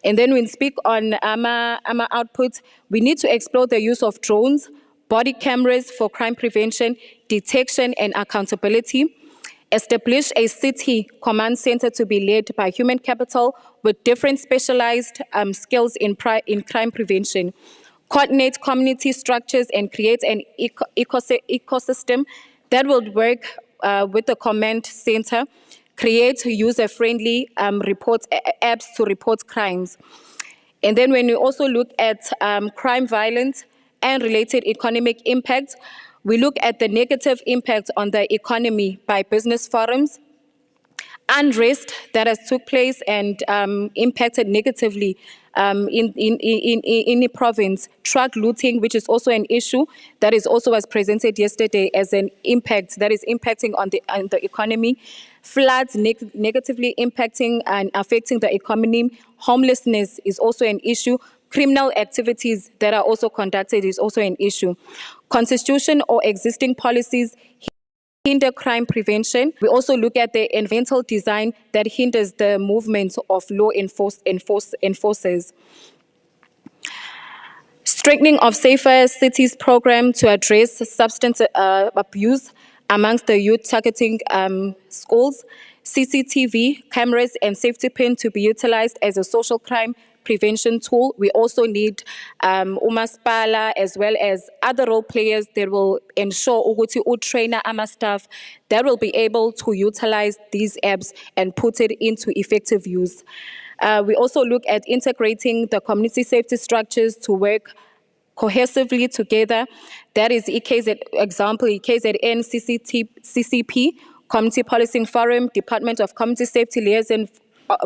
And then when we speak on AMA outputs, we need to explore the use of drones, body cameras for crime prevention, detection, and accountability. Establish a city command center to be led by human capital with different specialized skills in crime prevention. Coordinate community structures and create an ecosystem that will work with the command center. Create user-friendly apps to report crimes. And then when we also look at crime violence and related economic impacts, we look at the negative impact on the economy by business forums, unrest that has took place and impacted negatively in the province. Truck looting, which is also an issue that is also was presented yesterday as an impact that is impacting on the economy. Floods negatively impacting and affecting the economy. Homelessness is also an issue. Criminal activities that are also conducted is also an issue. Constitution or existing policies hinder crime prevention. We also look at the environmental design that hinders the movement of law enforcers. Strengthening of Safer Cities program to address substance abuse amongst the youth targeting schools. CCTV cameras and safety pin to be utilized as a social crime prevention tool. We also need umaspala as well as other role players that will ensure ukuthi trainer ama staff that will be able to utilize these apps and put it into effective use. We also look at integrating the community safety structures to work cohesively together. That is example, KZN, CCP, Community Policing Forum, Department of Community Safety Liaison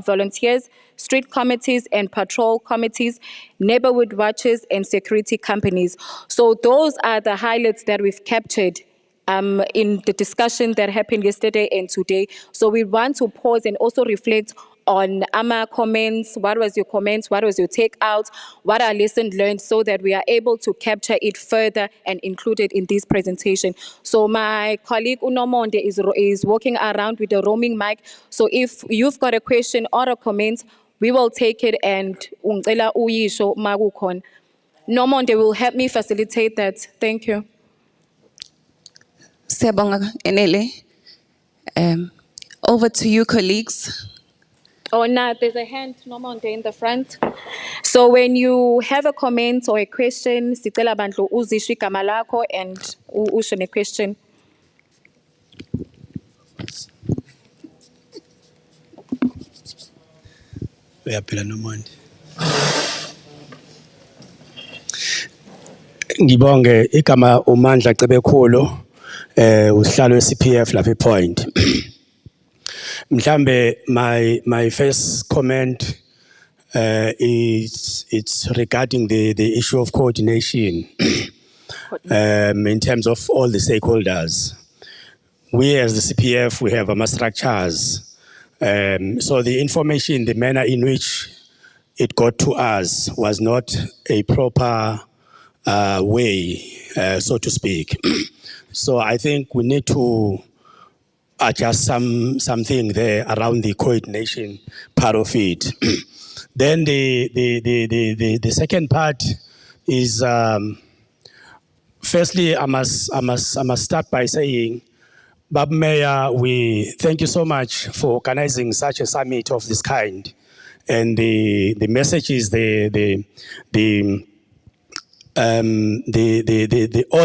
Volunteers, street committees and patrol committees, neighborhood watches and security companies. So those are the highlights that we've captured in the discussion that happened yesterday and today. So we want to pause and also reflect on AMA comments. What was your comments? What was your takeout? What are lessons learned so that we are able to capture it further and include it in this presentation? So my colleague Unomonde is walking around with a roaming mic. So if you've got a question or a comment, we will take it and ungcela uyisho makukhona. Nomonde will help me facilitate that. Thank you. Siyabonga Enele. Over to you, colleagues. Oh, no, there's a hand, Nomonde, in the front. So when you have a comment or a question, sicela bandlu uzisho igama lakho and usho ne question. Uyaphila Nomonde. Ngibonge igama uMandla Cebekhulu usihlalo weCPF lapha ePoint. Mhlambe my first comment it's regarding the issue of coordination in terms of all the stakeholders. We as the CPF, we have our structures. So the information, the manner in which it got to us was not a proper way, so to speak. So I think we need to adjust something there around the coordination part of it. Then the second part is firstly I must start by saying, Bab Mayor, we thank you so much for organizing such a summit of this kind, and the message is all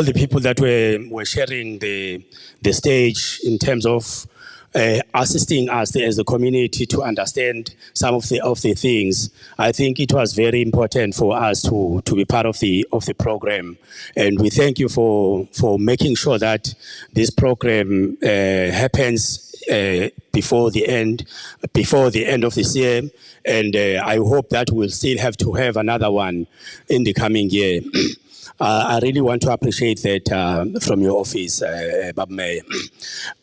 the people that were sharing the stage in terms of assisting us as a community to understand some of the things. I think it was very important for us to be part of the program, and we thank you for making sure that this program happens before the end of this year, and I hope that we'll still have to have another one in the coming year. I really want to appreciate that from your office, Bab Mayor.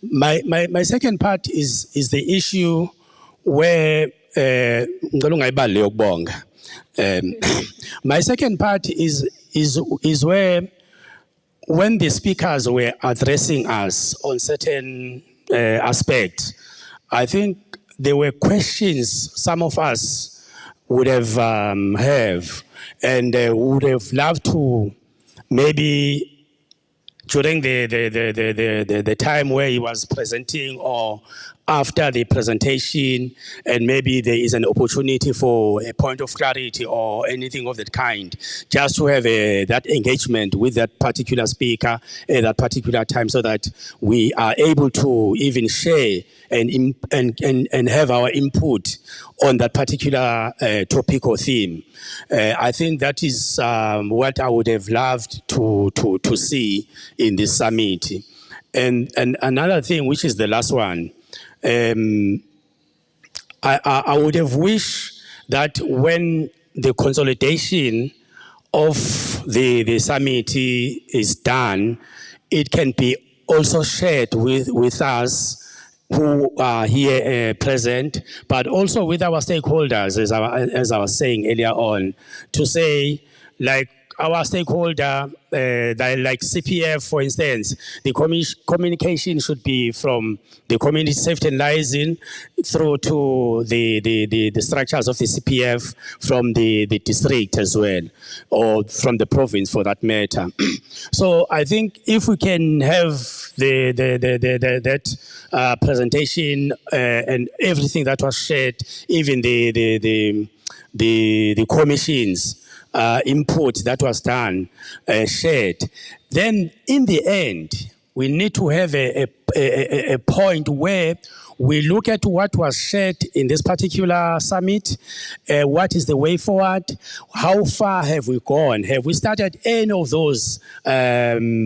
My second part is the issue where my second part is where when the speakers were addressing us on certain aspects, I think there were questions some of us would have and would have loved to maybe during the time where he was presenting or after the presentation, and maybe there is an opportunity for a point of clarity or anything of that kind, just to have that engagement with that particular speaker at that particular time, so that we are able to even share and have our input on that particular topic or theme. I think that is what I would have loved to see in this summit. And another thing, which is the last one, I would have wished that when the consolidation of the summit is done, it can be also shared with us who are here present, but also with our stakeholders, as I was saying earlier on, to say, like, our stakeholder, like CPF, for instance, the communication should be from the community safety and liaison through to the structures of the CPF from the district as well, or from the province for that matter. So I think if we can have that presentation and everything that was shared, even the commissions, input that was done, shared, then in the end, we need to have a point where we look at what was shared in this particular summit, what is the way forward, how far have we gone, have we started any of those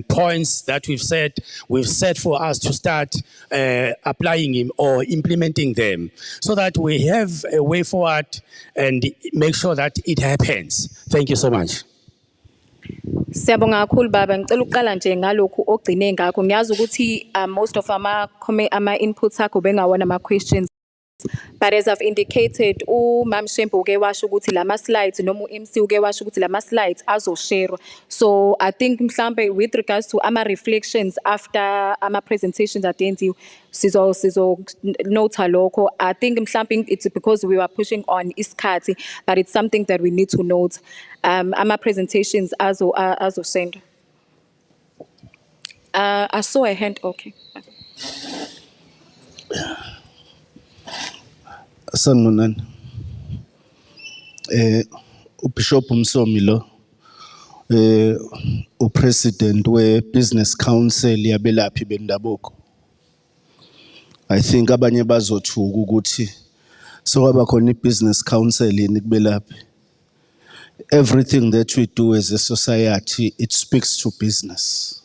points that we've set for us to start applying or implementing them, so that we have a way forward and make sure that it happens. Thank you so much. Siyabonga kakhulu baba, ngicela ukuqala nje ngalokhu ogcine ngakho. Ngiyazi ukuthi most of ama inputs akho bengawona ama questions. But as I've indicated, uMam Shembu uke washo ukuthi lama slides noma uMC uke washo ukuthi lama slides azoshare. So I think mhlambe with regards to ama reflections after ama presentations adenziwe sizo note lokho. I think mhlambe it's because we were pushing on isikhathi, but it's something that we need to note. Ama presentations azo send. I saw a hand. Okay. Sanibonani. uBishop Msomi lo upresident we-Business Council yabelaphi bendabuko. I think abanye bazothuka ukuthi sokwaba khona i-Business Council yini kubelaphi. Everything that we do as a society, it speaks to business.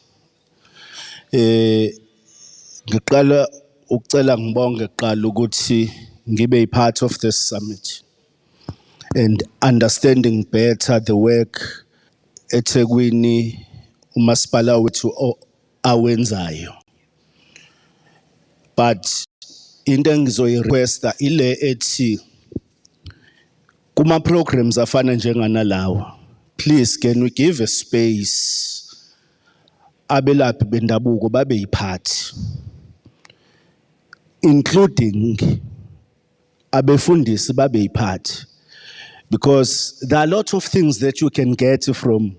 Ngiqala ukucela ngibonge kuqala ukuthi ngibe part of this summit and understanding better the work eThekwini umasipala wethu awenzayo. But into engizoyi-requesta ile ethi kuma programs afana njenganalawa, please can we give a space abelaphi bendabuko babe yiphathi, including abefundisi babe yiphathi, because there are a lot of things that you can get from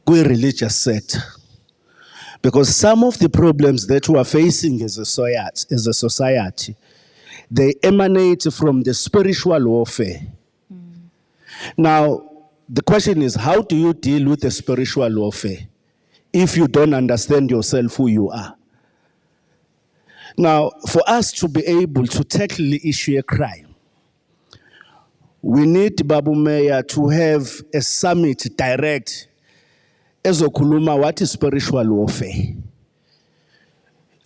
religious sector. Because some of the problems that we are facing as a society, they emanate from the spiritual warfare. Now, the question is, how do you deal with the spiritual warfare if you don't understand yourself who you are? Now, for us to be able to tackle the issue of crime, we need Babu Mayor to have a summit direct ezokhuluma what is spiritual warfare.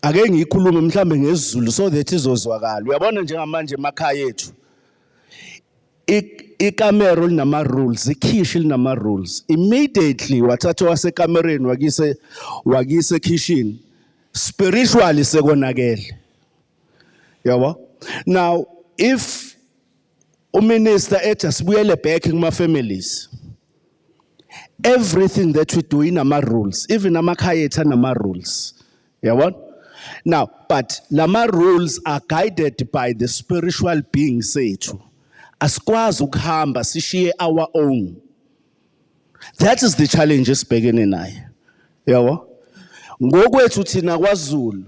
Ake ngikhulume mhlambe ngesiZulu so that izozwakala. Uyabona njengamanje emakhaya ethu ikamero linama rules, ikhishi linama rules. Immediately wathatha wasekamereni wakise kitchen, spiritually sekonakele. Yabo? Now, if uminister ethi asibuyele back kuma families, everything that we do in our rules, even amakhaya ethu anama rules. Yabo? Now, but lama rules are guided by the spiritual beings ethu. Asikwazi ukuhamba sishiye our own. That is the challenge esibhekene nayo. Yabo? Ngokwethu thina kwaZulu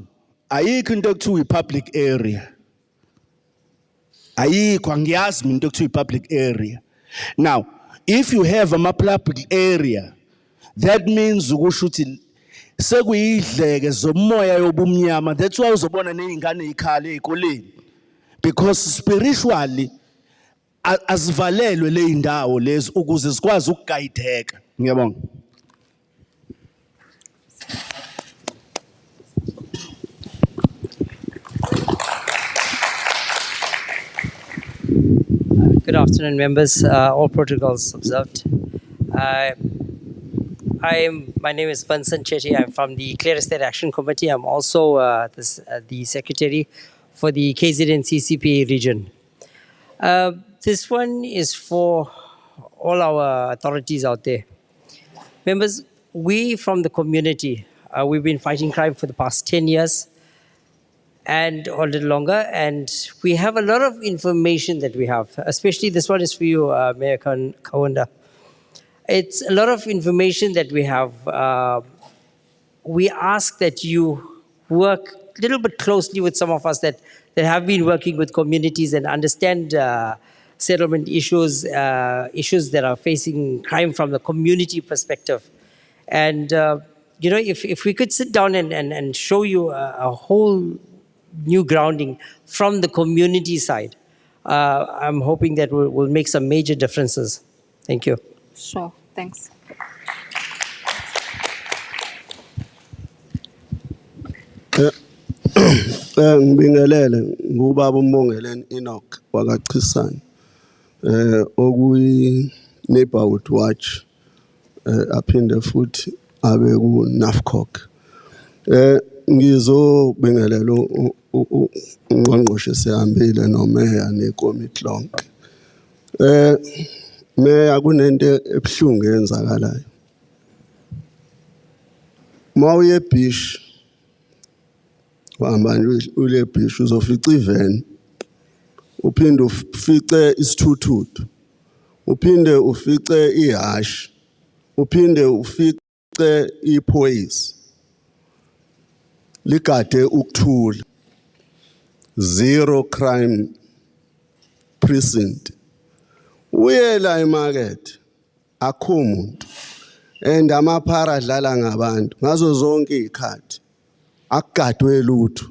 ayikho into ekuthiwa i-public area. Ayikho, angiyazi mina into ekuthiwa i-public area. Now, if you have a public area, that means ukusho ukuthi sekuyidleke zomoya yobumnyama. That's why uzobona nezingane ikhala ezikoleni, because spiritually azivalelwe le indawo lezi ukuze sikwazi ukugayideka. Ngiyabonga. Good afternoon, members. All protocols observed. My name is Vincent Chetty. I'm from the Clear Estate Action Committee. I'm also the secretary for the KZN CCPA region. This one is for all our authorities out there. Members, we from the community, we've been fighting crime for the past 10 years and or a little longer, and we have a lot of information that we have, especially this one is for you, Mayor Kawanda. It's a lot of information that we have. We ask that you work a little bit closely with some of us that have been working with communities and understand settlement issues, issues that are facing crime from the community perspective. And, you know, if we could sit down and show you a whole new grounding from the community side, I'm hoping that will make some major differences. Thank you. Sure, thanks. Ngibingelele ngubaba uMongeleni Enoch wakachisana okuyi neighborhood watch aphinde futhi abe ku NAFCOC ngizobingelela ungqongqoshe sihambile nomeya nekomiti lonke meya kunento ebhlungu eyenzakalayo mawuye eBhish wahamba nje ule eBhish uzofica iveni uphinde ufice isithuthuthu uphinde ufice ihashi uphinde ufice iphoyisi ligade ukuthula zero crime precinct uye la emarket akho umuntu and amaphara adlala ngabantu ngazo zonke izikhathi akugadwe lutho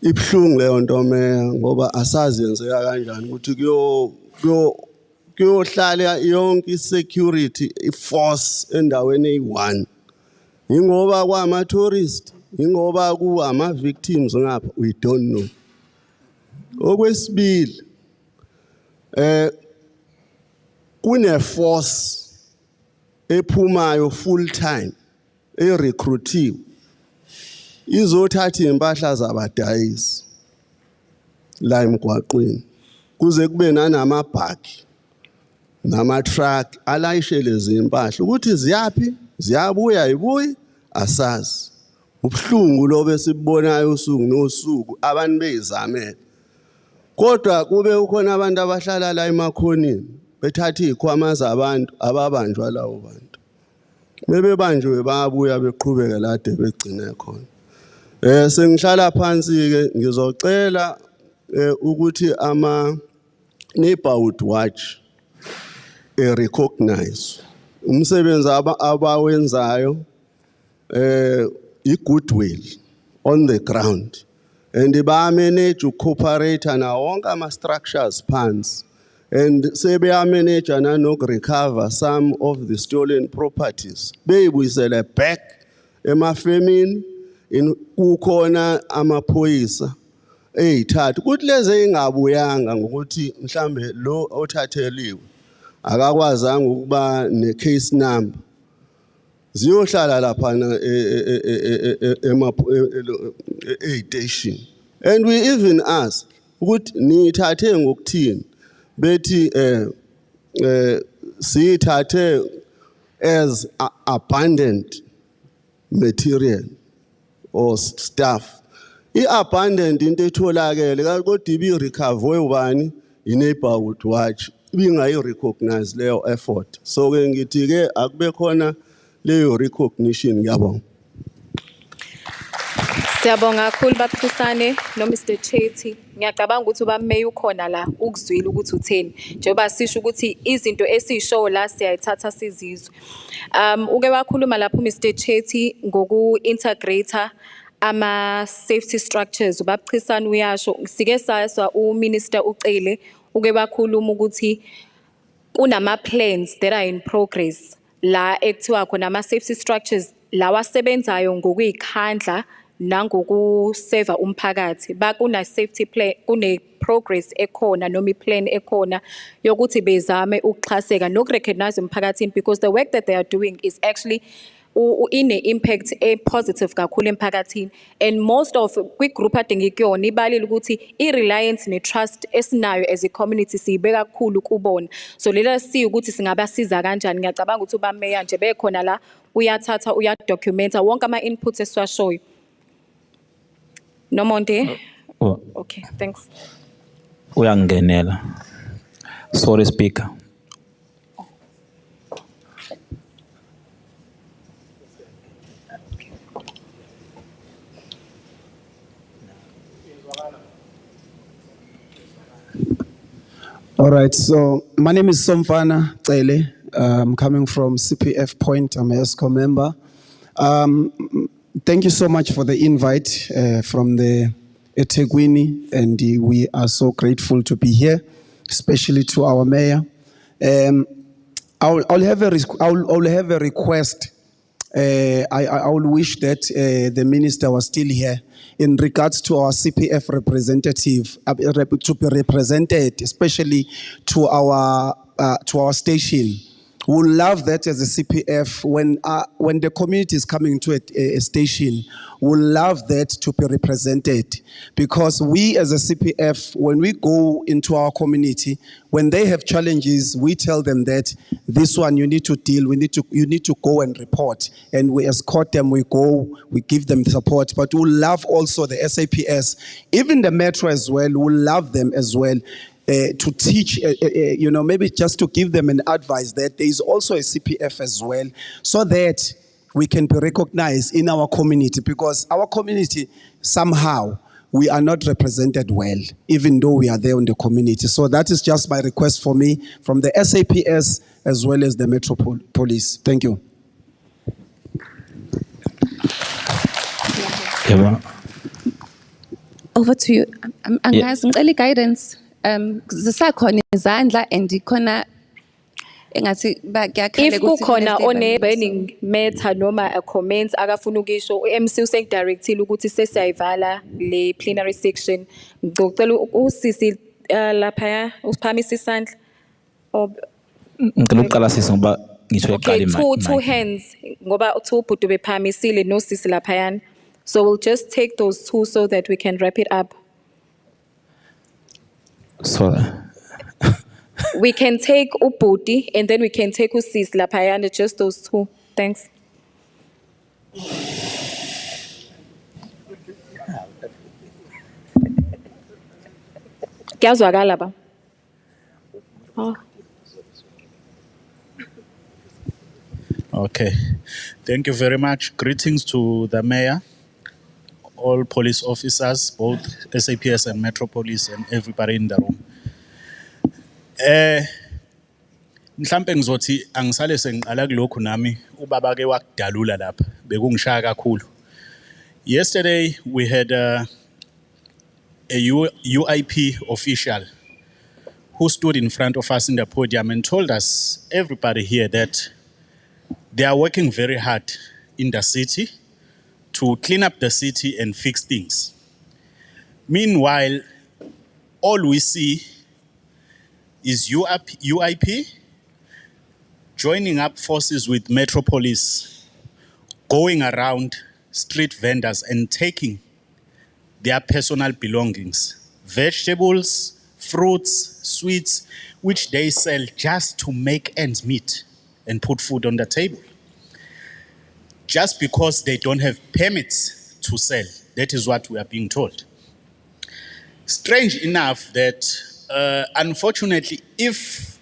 ibhlungu leyo nto meya ngoba asazi yenzeka kanjani ukuthi kuyohlala yonke security force endaweni eyi1 ingoba kwama tourist ingoba kuama victims ngapha we don't know okwesibili kune force ephumayo full time erecruitiwe izothatha impahla zabadayisi la emgwaqweni kuze kube nanamabhaki nama-truck alayishe lezi impahla ukuthi ziyapi ziyabuya ibuyi asazi ubhlungu lobe sibonayo usuku nosuku abantu bezamela kodwa kube ukhona abantu abahlala la emakhoneni bethatha izikhwama zabantu ababanjwa lawo bantu bebebanjwe bayabuya beqhubeke lade begcine khona sengihlala phansi ke ngizocela ukuthi ama neighborhood watch recognize umsebenzi abawenzayo i-goodwill on the ground and ba-manage ucooperate na wonke ama-structures phansi and sebeya-manage nanoku-recover some of the stolen properties beyibuyisele back emafemini kukhona amaphoyisa eyithathu kuthi leze ingabuyanga ngokuthi mhlambe lo othatheliwe akakwazanga ukuba ne-case number ziyohlala lapha e-station and we even ask ukuthi niyithathe ngokuthini bethi siyithathe as abundant material or stuff i-abundant into etholakele kodwa ibi-recover ubani i-neighborhood watch ibingayi-recognize leyo effort so ke ngithi-ke akube khona leyo recognition ngiyabonga Siyabonga kakhulu babusane no Mr Chetty. Ngiyacabanga ukuthi ubameya ukhona la ukuzwile ukuthi utheni. Njengoba sisho ukuthi izinto esisho la siyayithatha sizizwe. Uke wakhuluma lapho Mr Chetty ngoku integrator ama safety structures ubabchisana uyasho sike saswa uMinister uCele uke wakhuluma ukuthi kunama plans that are in progress la ekuthiwa khona ama safety structures lawa sebenzayo ngokuyikhandla nangokuseva umphakathi. Bakuna safety plan, kune progress ekhona noma plan ekhona yokuthi bezame ukuxhaseka nokurecognize umphakathini, because the work that they are doing is actually ine impact e positive kakhulu emphakathini. And most of kwi-group ade ngikuyona ibalile ukuthi i-reliance ne-trust esinayo as a community siyibeka kakhulu kubona. So lela siya ukuthi singabasiza kanjani. Ngiyacabanga ukuthi ubameya nje bekhona la uyathatha uyadocumenta wonke ama-inputs esiwashoyo. Nomonde? Okay, thanks. Uyangenela. Sorry, Speaker. All right, so my name is Somfana Tsele. I'm coming from CPF Point. I'm a ESCO member. Thank you so much for the invite from the eThekwini, and we are so grateful to be here, especially to our mayor. I'll have a request. I will wish that the minister was still here in regards to our CPF representative to be represented, especially to our station. We love that as a CPF when the community is coming to a station. We love that to be represented, because we as a CPF, when we go into our community, when they have challenges, we tell them that this one you need to deal. You need to go and report, and we escort them. We go, we give them support. But we love also the SAPS, even the Metro as well. We love them as well. To teach, maybe just to give them an advice that there is also a CPF as well, so that we can be recognized in our community, because our community, somehow, we are not represented well, even though we are there in the community. So that is just my request for me, from the SAPS as well as the Metro Police. Thank you. Over to you. Angazi ngicela guidance. Zisakhona izandla and ikhona engathi kuyakhala If kukhona one-burning matter noma a comment akafuna ukisho, u-MC usekudirectile ukuthi sesiyayivala le plenary section. Ngicela usisi laphaya usiphamise isandla. Ngicela uqala sisi ngoba ngisho Okay, eqala two hands ngoba two ubhuti bephamisile no sisi laphayana. So we'll just take those two so that we can wrap it up. Sorry. We can take ubhuti and then we can take usisi laphayana, just those two. Thanks. Kuyazwakala ba? Oh. Okay, thank you very much. Greetings to the mayor, all police officers, both SAPS and Metro Police, and everybody in the room. Mhlambe ngizothi angisale sengiqala kulokhu nami ubaba ke wakudalula lapha bekungishaya kakhulu. Yesterday we had a UIP official who stood in front of us in the podium and told us, everybody here, that they are working very hard in the city to clean up the city and fix things. Meanwhile, all we see is UIP joining up forces with Metro Police, going around street vendors and taking their personal belongings, vegetables, fruits, sweets, which they sell just to make ends meet and put food on the table. Just because they don't have permits to sell. That is what we are being told. Strange enough that, unfortunately, if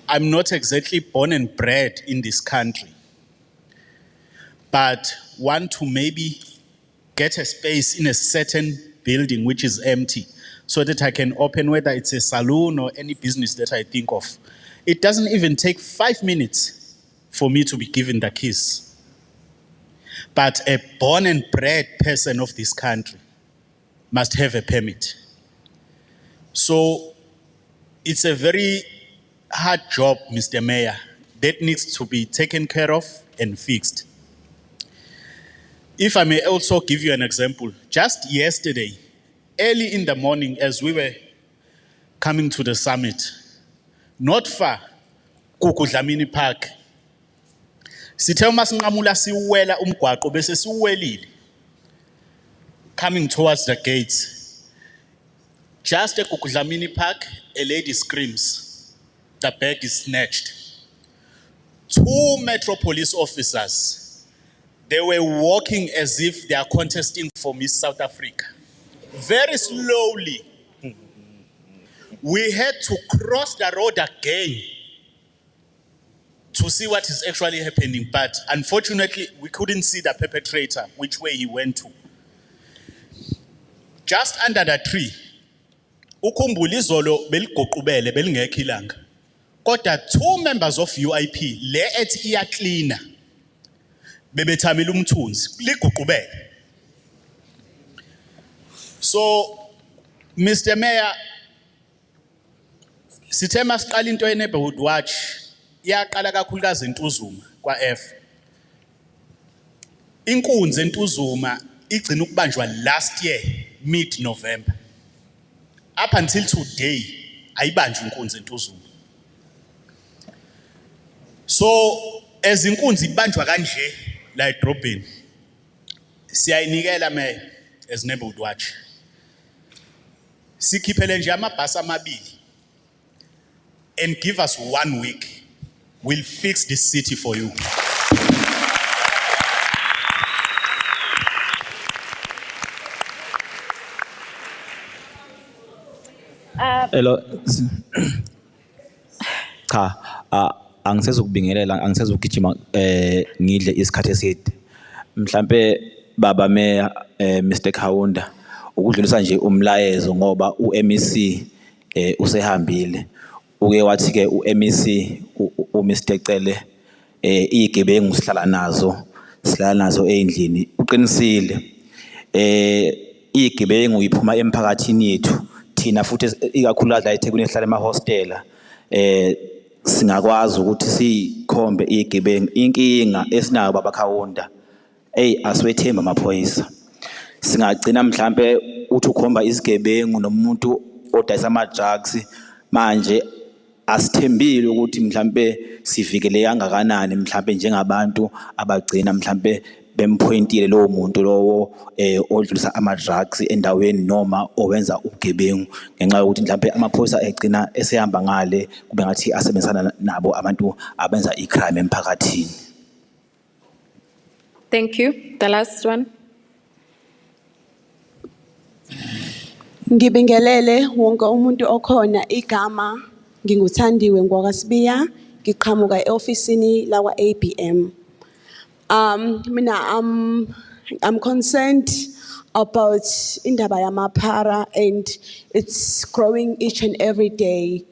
I'm not exactly born and bred in this country, but want to maybe get a space in a certain building which is empty so that I can open, whether it's a saloon or any business that I think of, it doesn't even take 5 minutes for me to be given the keys. But a born and bred person of this country must have a permit. So it's a very hard job, Mr. Mayor, that needs to be taken care of and fixed. If I may also give you an example, just yesterday, early in the morning as we were coming to the summit, not far, Kukudlamini Park, sithe uma sinqamula siwela umgwaqo bese siwelile coming towards the gates. Just at Kukudlamini Park, a lady screams. The bag is snatched. 2 Metro Police officers, they were walking as if they are contesting for Miss South Africa. Very slowly. We had to cross the road again to see what is actually happening. But unfortunately, we couldn't see the perpetrator, which way he went to. Just under the tree, ukhumbula izolo beligoqubele belingekho ilanga. Kodwa 2 members of UIP, le ethi iyacleaner, bebethamela umthunzi, liguqubele. So, Mr. Mayor, sithe masiqala into ye-neighborhood watch, iyaqala kakhulukazi eNtuzuma kwa-F. Inkunzi eNtuzuma igcina ukubanjwa last year, mid-November. Up until today, ayibanjwa inkunzi eNtuzuma. So, as inkunzi ibanjwa kanje la edrobheni, siyayinikela Mayor as neighborhood watch. Sikhiphele nje amabhasi amabili and give us 1 week. We'll fix this city for you. Hello. Cha, angisezukubingelela, angisezugijima ngidle isikhathi eside. Mhlambe baba Mayor Mr Kaunda ukudlulisa nje umlayezo ngoba uMEC usehambile. Uke wathi ke uMEC uMr Cele izigebengu sihlala nazo endlini. Uqinisile izigebengu iphuma emphakathini yethu. Thina futhi ikakhulukazi la eThekwini ehlala emahostela singakwazi ukuthi sikhombe izigebengu. Inkinga esinayo baba Kaunda asiwethemba amaphoyisa. Singagcina mhlambe uthi ukhomba isigebengu nomuntu odayisa ama-drugs manje asithembile ukuthi mhlambe sivikele kangakanani mhlambe njengabantu abagcina mhlambe bempointile lowo muntu lowo odlulisa ama-drugs endaweni noma owenza ubugebengu ngenxa yokuthi mhlambe amaphoyisa egcina esehamba ngale kube ngathi asebenzisana nabo abantu abenza i-crime emphakathini. Thank you. The last one. Ngibingelele wonke umuntu okhona igama nginguthandiwe ngwakasibiya ngiqhamuka eofisini lawa ABM. Mina I'm concerned about indaba yamaphara and it's growing each and every day.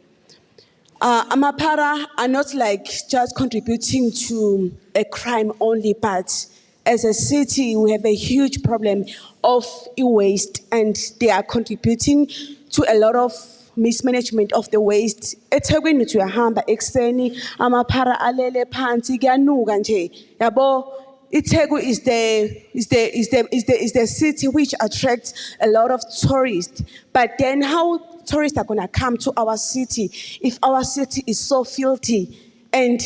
Amapara are not like just contributing to a crime only, but as a city, we have a huge problem of e-waste and they are contributing to a lot of mismanagement of the waste. eThekwini uyahamba ekseni amaphara alele phansi kuyanuka nje yabo. iThekwini is the city which attracts a lot of tourists, but then how tourists are going to come to our city if our city is so filthy? And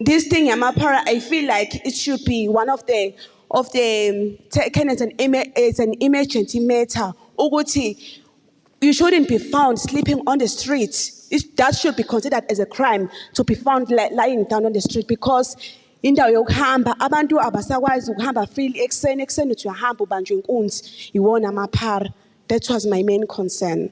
this thing yamapara, I feel like it should be one of the taken as an emergency matter. Uguti, you shouldn't be found sleeping on the streets. That should be considered as a crime to be found lying down on the street, because indawo yokuhamba abantu abasakwazi ukuhamba freely ekseni uthi uyahamba ubanjwe inkunzi iwona amaphara. That was my main concern.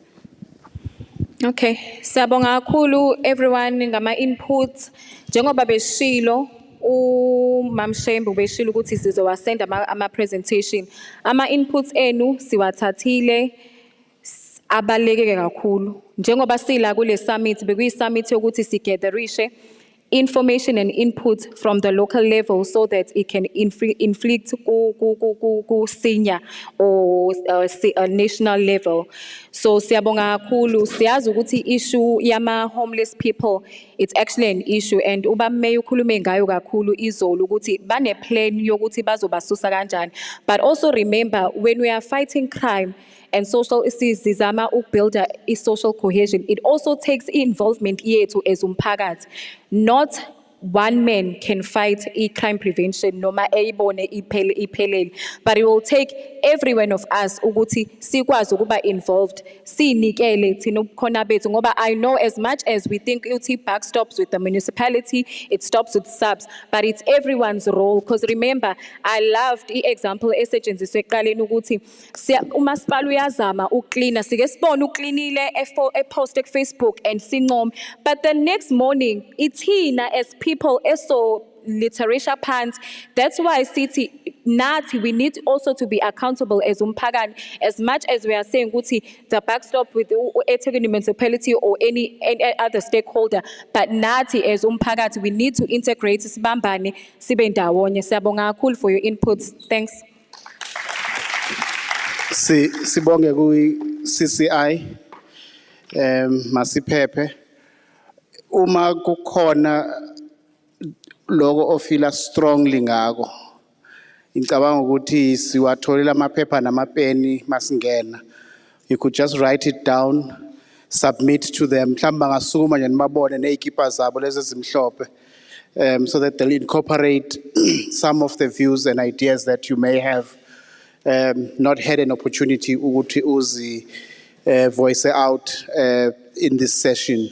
Okay, siyabonga kakhulu everyone ngama inputs. Njengoba beshilo uMamshembe ubeshilo ukuthi sizowasenda ama presentation. Ama inputs enu siwathathile abaleke kakhulu. Njengoba sila kule summit bekuyi summit yokuthi sigatherishe information and input from the local level so that it can inflict ku senior or national level. So siyabonga kakhulu, siyazi ukuthi issue yama homeless people it's actually an issue. And uba may ukhulume ngayo kakhulu izolo ukuthi bane plan yokuthi bazobasusa kanjani. But also remember, when we are fighting crime and social sizama build a social cohesion, it also takes involvement yethu as umphakathi. Not one man can fight crime prevention noma eyibone iphelele, but it will take every one of us ukuthi sikwazi ukuba involved, sinikele thina ubukhona bethu, ngoba I know as much as we think ukuthi buck stops with the municipality, it stops with subs, but it's everyone's role. Because remember, I loved example esetshenziswe ekuqaleni ukuthi umasipala uyazama uklina, sike sibone uklinile epost Facebook and sincome, but the next morning ithina as people eso literature pants. That's why city nathi we need also to be accountable as umphakathi, as much as we are saying ukuthi the backstop with eThekwini municipality or any other stakeholder, but nathi as umphakathi we need to integrate, sibambane sibe ndawonye. Siyabonga kakhulu for your inputs. Thanks. Sibonge kui CCI Masiphephe, uma kukhona logo ofila strongly ngako, ngicabanga ukuthi siwatholela amaphepha namapeni masingena. You could just write it down, submit to them, mhlawumbe bangasukuma nje nibabone nezikipa zabo lezi ezimhlophe, so that they'll incorporate some of the views and ideas that you may have not had an opportunity ukuthi uzi voice out in this session.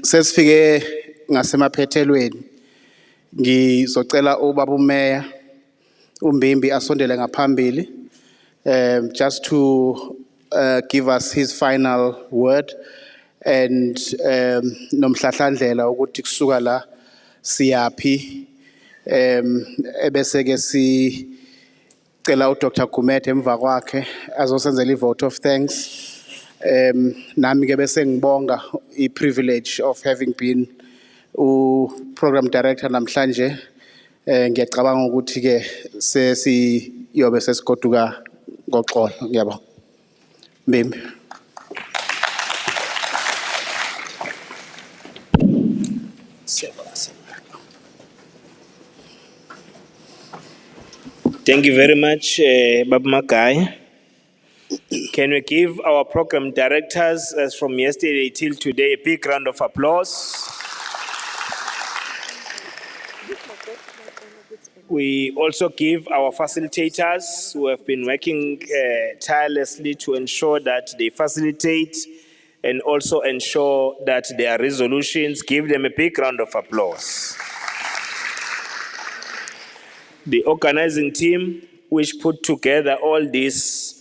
Sesifike ngasemaphethelweni, ngizocela ubaba umeya uMbimbi asondele ngaphambili just to give us his final word, and nomhlahlandlela ukuthi kusuka la siyapi, ebese ke sicela uDr. Gumede emva kwakhe azosenzela ivote of thanks. Nami ke bese ngibonga i-privilege of having been program director namhlanje. Ngiyacabanga ukuthi ke sesiyobe sesigoduka ngoxolo. Ngiyabonga. Mbimbi. Thank you very much, Baba Magai. Can we give our program directors, as from yesterday till today, a big round of applause? We also give our facilitators who have been working tirelessly to ensure that they facilitate and also ensure that their resolutions, give them a big round of applause. The organizing team, which put together all this,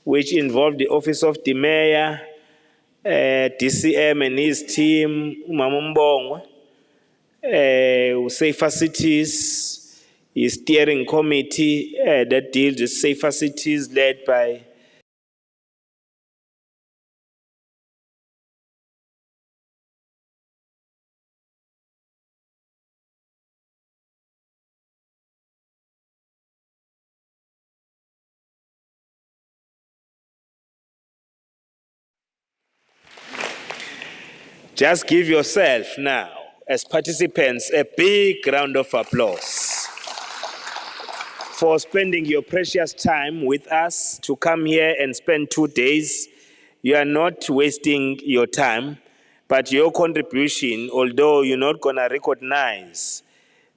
which involved the Office of the Mayor, DCM and his team, Umamumbong, Safer Cities, his steering committee that deals with safer cities led by Just give yourself now, as participants, a big round of applause for spending your precious time with us to come here and spend 2 days. You are not wasting your time, but your contribution, although you're not going to recognize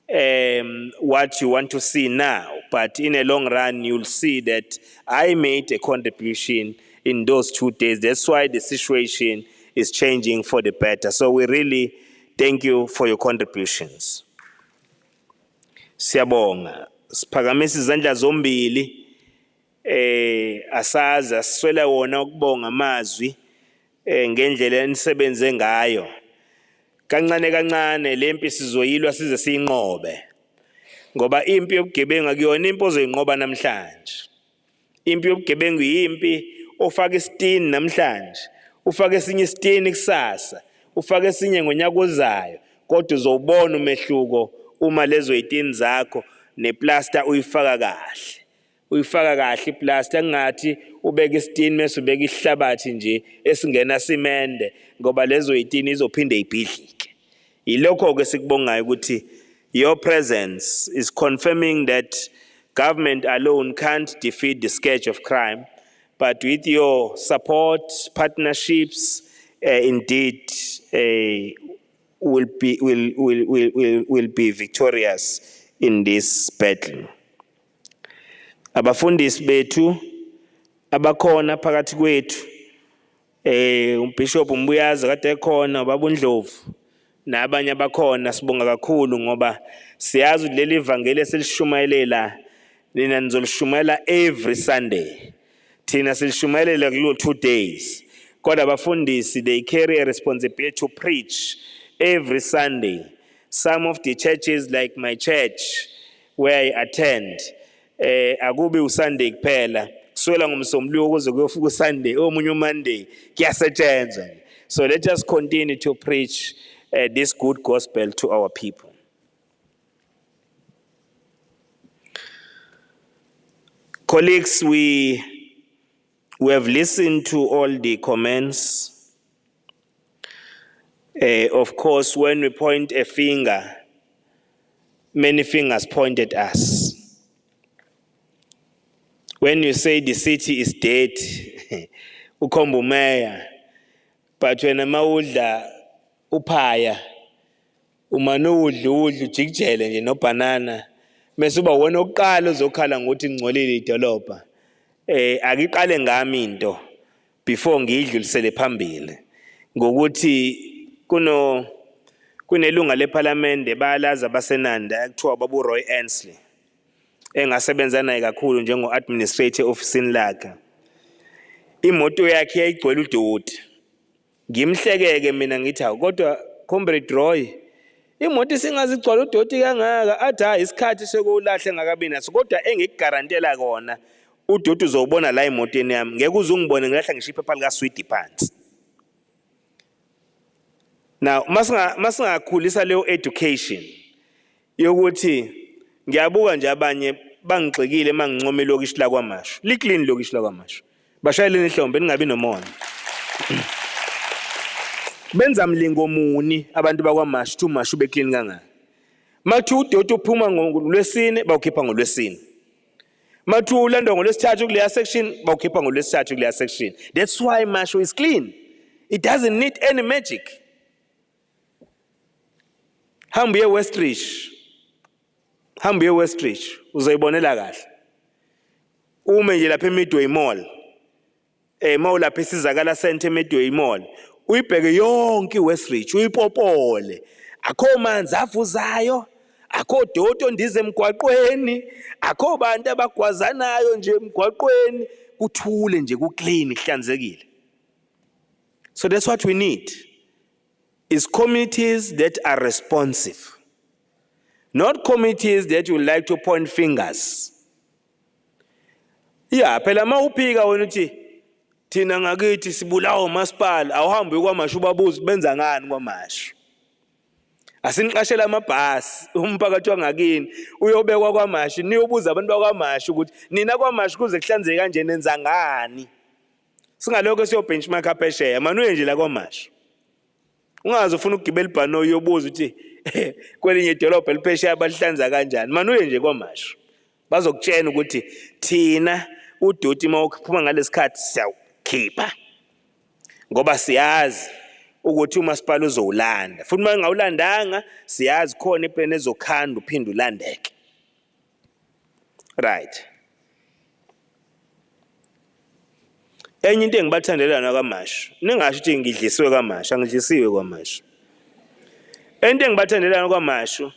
what you want to see now, but in a long run, you'll see that I made a contribution in those 2 days. That's why the situation is changing for the better. So we really thank you for your contributions. Siyabonga. Siphakamisa izandla zombili. Asazi aswela wona ukubonga amazwi ngendlela enisebenze ngayo. Kancane kancane lempi sizoyilwa size siyinqobe. Ngoba impi yobugebengu akuyona impi ozoyinqoba namhlanje. Impi yobugebengu yimpi ofaka isitini namhlanje. Ufake esinye isitini kusasa, ufake esinye ngonyaka ozayo, kodwa uzobona umehluko uma lezo yitini zakho neplaster uyifaka kahle. Uyifaka kahle iplaster ngathi ubeka isitini mase ubeka ihlabathi nje esingena simende ngoba lezo yitini izophinde ibhidlike. Yilokho ke sikubongayo ukuthi your presence is confirming that government alone can't defeat the scourge of crime, but with your support, partnerships, indeed will be victorious in this battle. Abafundisi bethu abakhona phakathi kwethu, uBishop Mbuyaza kade ekhona, ubaba Ndlovu nabanye abakhona, sibonga kakhulu ngoba siyazi ukuthi leli ivangeli eselishumayelela nina nizolishumayela every Sunday, thina silishumayelela kulo 2 days. Kodwa abafundisi, they carry a responsibility to preach every Sunday. Some of the churches like my church where I attend, akubi uSunday kuphela, kuswela ngomsombuluko kuze kuyofika uSunday, omunye uMonday kuyasetshenzwa. So let us continue to preach this good gospel to our people. Colleagues, we have listened to all the comments. Of course, when we point a finger, many fingers point at us. When you say the city is dead, ukhomba umeya, but when amawudla uphaya, umane udla ujikijele nje nobanana, mase uba wona oqala uzokhala ngokuthi ngcolile idolobha. Akiqale ngami into before ngidlulisele phambili ngokuthi kunelunga leParliament bayalazi abasenanda ekuthiwa babu Roy Ansley, engasebenza naye kakhulu njengo administrator officeini lakhe. Imoto yakhe yayigcwele udoti, ngimhlekeke mina ngithi hawu kodwa Comrade Roy, imoto isingazigcwala udoti kangaka, athi hayi isikhathi sekulahle ngakabi naso, kodwa engikugarantela kona udoti uzobona la emotweni yami, ngeke uze ungibone ngilahla ngisho iphepha lika Sweetie phansi. Now masingakhulisa leyo education yokuthi ngiyabuka nje abanye bangixekile mangincoma ilokishi la kwaMashu, liclean ilokishi la kwaMashu, bashayeleni ihlombe ningabi nomona. Benza mlingo muni abantu bakwaMashu to Mashu beclean kangaka. Mathi udoti uphuma ngolwesine bawukhipha ngolwesine, mathi ulandwa ngolwesithathu kuleya section bawukhipha ngolwesithathu kuleya section. That's why Mashu is clean. It doesn't need any magic. Hambe Westridge, hambe Westridge uzoyibonela kahle. Ume nje lapha eMidway Mall, mawulapha isizakala center eMidway Mall, uyibheke yonke iWestridge uyipopole, akho manzi avuzayo, akho doti ondize emgwaqweni, akho bantu abagwazanayo nje emgwaqweni, kuthule nje kuclean kuhlanzekile. So that's what we need, is communities that are responsive, not communities that would like to point fingers. Yeah, phela mawuphika wena uthi thina ngakithi sibulawa umasipala, awuhambe kwaMashu babuza benza ngani kwaMashu. Asiniqashela amabhasi umphakathi wangakini uyobekwa kwaMashu, niyobuza abantu bakwaMashu ukuthi nina kwaMashu kuze kuhlanzeke kanje nenza ngani. Singaloko siyo benchmark aphesheya, manuye nje la kwaMashu. Ungaze ufuna ukugibela ibhano uyobuza ukuthi kwelinye idolobha eliphesheya balihlanza kanjani, manuye nje kwaMashu. Bazokutshela ukuthi thina udoti mawuphuma ngalesikhathi siyawukhipha ngoba siyazi ukuthi umasipala uzowulanda, futhi uma ngawulandanga siyazi khona iplan ezokhanda uphinde ulandeke. Right. Enye into engibathandelana kwaMashu, ningasho ukuthi ngidlisiwe kwaMashu, angidlisiwe kwaMashu. Into engibathandelana kwaMashu,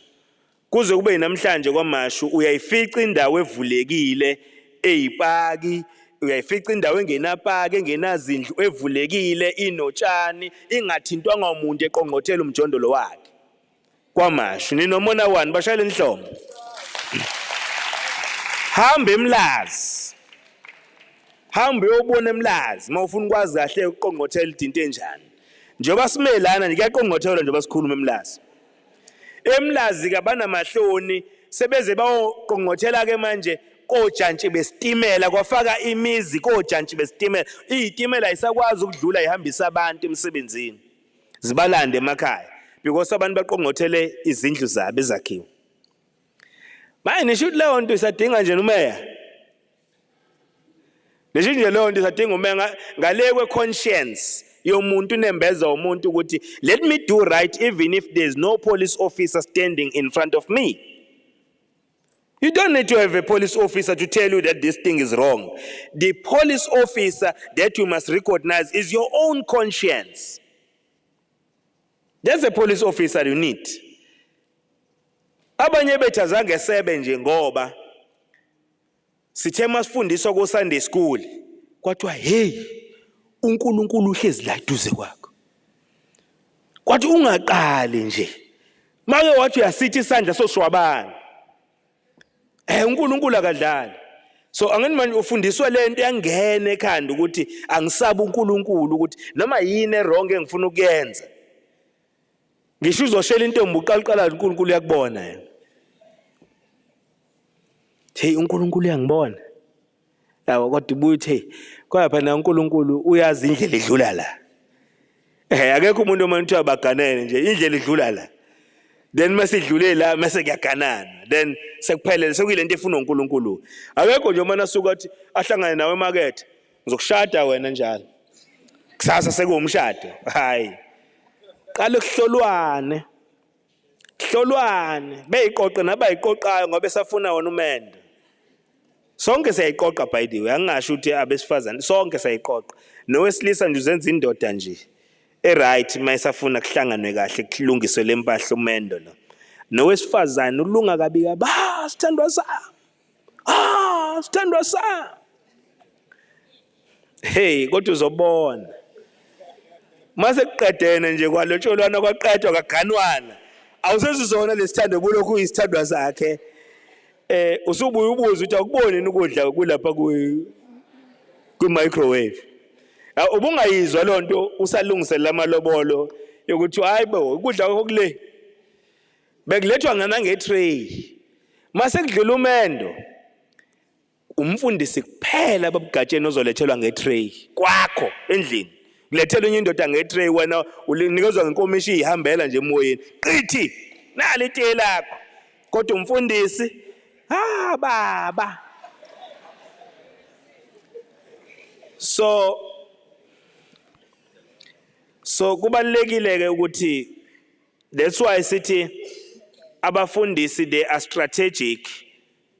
kuze kube namhlanje kwaMashu uyayifica indawo evulekile eyipaki, uyayifica indawo engenapaki engenazindlu evulekile inotshani ingathintwanga umuntu eqongqothela umjondolo wakhe. KwaMashu ninomona wani bashayela inhlomo. Hambe eMlazi, hambe uyobona eMlazi mawufuna ukwazi kahle ukuqongqothela idinto enjani. Njengoba simelana nje kuyaqongqothelwa njengoba sikhuluma eMlazi. eMlazi ke abanamahloni sebeze bayoqongqothela ke manje kojantshi besitimela kwafaka imizi kojantshi besitimela izitimela ayisakwazi ukudlula ihambisa abantu emsebenzini zibalande emakhaya because abantu baqongothele izindlu zabo ezakhiwe manje nisho leyo nto isadinga nje umeya nisho nje leyo nto isadinga umeya ngale kwe conscience yomuntu nembeza umuntu ukuthi let me do right even if there's no police officer standing in front of me. You don't need to have a police officer to tell you that this thing is wrong. The police officer that you must recognize is your own conscience. That's a police officer you need. Abanye bethu azange sebe nje ngoba sithe masifundiswa ku Sunday school kwathiwa hey uNkulunkulu uhlezi la duze kwakho. Kwathi ungaqali nje. Make wathi uyasithi isandla sosiwabana. uNkulunkulu akadlali. So angani manje ufundiswa lento yangena ekhanda ukuthi angisabe uNkulunkulu ukuthi noma yini wrong engifuna ukuyenza. Ngisho uzoshela intombi uqala uNkulunkulu uyakubona yena. Hey uNkulunkulu uyangibona. Yabo kodwa ubuye uthi kwapha na uNkulunkulu uyazi indlela edlula la. Akekho umuntu omanje abaganene nje indlela edlula la. Then masidlule la mase kuyaganana then sekuphelele sekuyilento efuna uNkulunkulu. Akekho nje uma asuka athi ahlangane nawe emarket ngizokushada wena njalo. Kusasa sekuwumshado. Hayi. Qala ukuhlolwane. Hlolwane beyiqoqe nabayiqoqayo ngoba esafuna wona umendo. Sonke siyayiqoqa by the way angingasho ukuthi abesifazane sonke siyayiqoqa nowesilisa nje uzenza indoda nje right mayisafuna kuhlanganwe kahle kulungiswe lempahla umendo lo nowesifazane ulunga kabi ba sithandwa sami sithandwa sami hey kodwa uzobona mase kuqedene nje kwalotsholwana kwaqedwa kaganwana awusezizona lesithando kulokhu isithandwa sakhe usubuye ubuze ukuthi akuboni ukudla kulapha ku microwave ubungayizwa lonto usalungisela amalobolo yokuthi hayibo ukudla kokule bekulethwa ngana ngetray mase kudlula umendo umfundisi kuphela babugatsheni ozolethelwa ngetray kwakho endlini kulethela enye indoda ngetray wena unikezwa ngenkomishi ihambela nje emoyeni qithi nali itiye lakho kodwa umfundisi baba so kubalekile ke ukuthi that's why sithi abafundisi they are strategic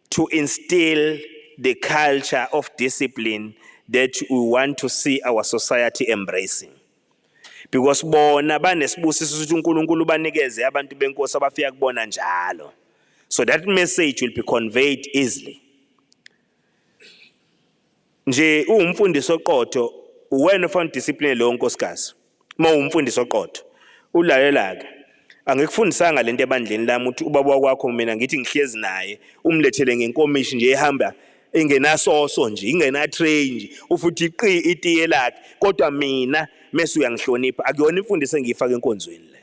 to instill the culture of discipline that we want to see our society embracing because bona banesibusiso ukuthi uNkulunkulu banikeze abantu benkosi abafika kubona njalo so that message will be conveyed easily nje umfundisi oqotho uwena ufuna discipline lo nkosikazi umfundisi oqotho ulalela ke angikufundisanga lento ebandleni lami ukuthi ubaba wakho mina ngithi ngihlezi naye umlethele ngenkomishi nje ehamba engenasoso nje ingena tray nje ufuthi iqi itiye lakhe kodwa mina mase uyangihlonipha akuyona imfundiso engiyifaka enkonzweni le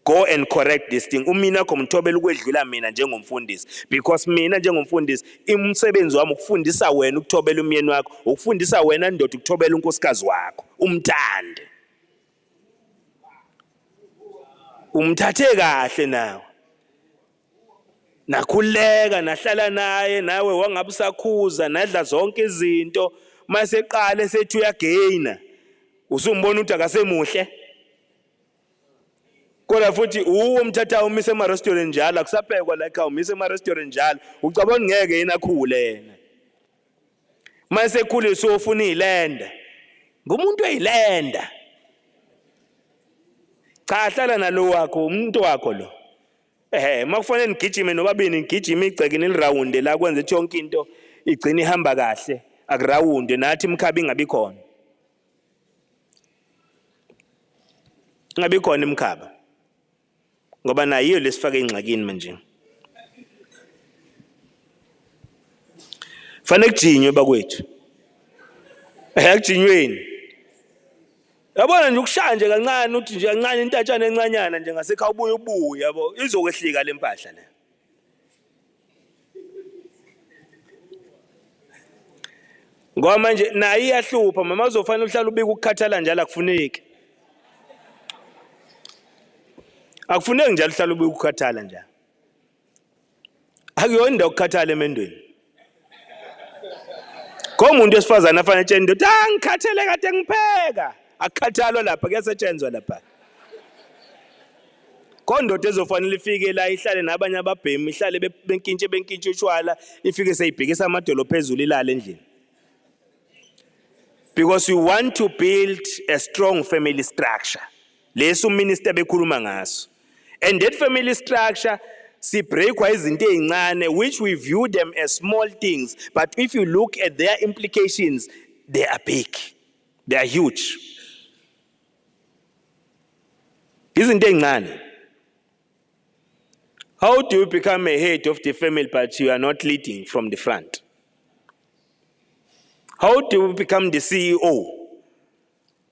go and correct this thing umina komthobela ukwedlula mina njengomfundisi because mina njengomfundisi umsebenzi wami ukufundisa wena ukuthobela umyeni wakho ukufundisa wena ndoda ukuthobela unkosikazi wakho umthande umthathe kahle nawe nakhuleka nahlala naye nawe wangabusakhuza nadla zonke izinto mase eqala sethi uyagaina usumbona ukuthi akasemuhle kodwa futhi umthatha umise ema restaurant njalo akusaphekwa la ekhaya umise ema restaurant njalo ucabona ngeke yena akhule yena mase ekhule sofuna izilenda ngumuntu oyilenda cha hlala nalo wakho umuntu wakho lo makufanele ngigijime nobabini ngigijime igceke neliround la kwenza yonke into igcina ihamba kahle akurawunde nathi imkhabi ingabi khona ngabe khona imkhaba ngoba nayiyo lesifaka ingxakini manje fanele kujinywe bakwethu akujinyweni yabona nje ukushanje kancane uthi nje kancane intatshana encanyana nje ngasekhaya ubuye yabo izokwehlika lempahla le Ngoba manje nayo iyahlupha mama uzofanele uhlala ubika ukukhathala njalo akufuneki. Akufuneki njalo uhlala ubika ukukhathala njalo. Akuyona indawo ukukhathala emendweni. Komuntu wesifazana afanele etshene indoda ngikhathele kade ngipheka. Akukhathalwa lapha kuyasetshenzwa lapha. Kondoda ezofanele ifike la ihlale nabanye ababhemi ihlale benkintshe utshwala ifike seyibhekisa amadolo phezulu ilale endlini. Because we want to build a strong family structure. Leso minister bekhuluma ngaso. And that family structure sibreakwa izinto ezincane which we view them as small things, but if you look at their implications they are big. They are huge. Izinto ezincane. How do you become a head of the family but you are not leading from the front? How do you become the CEO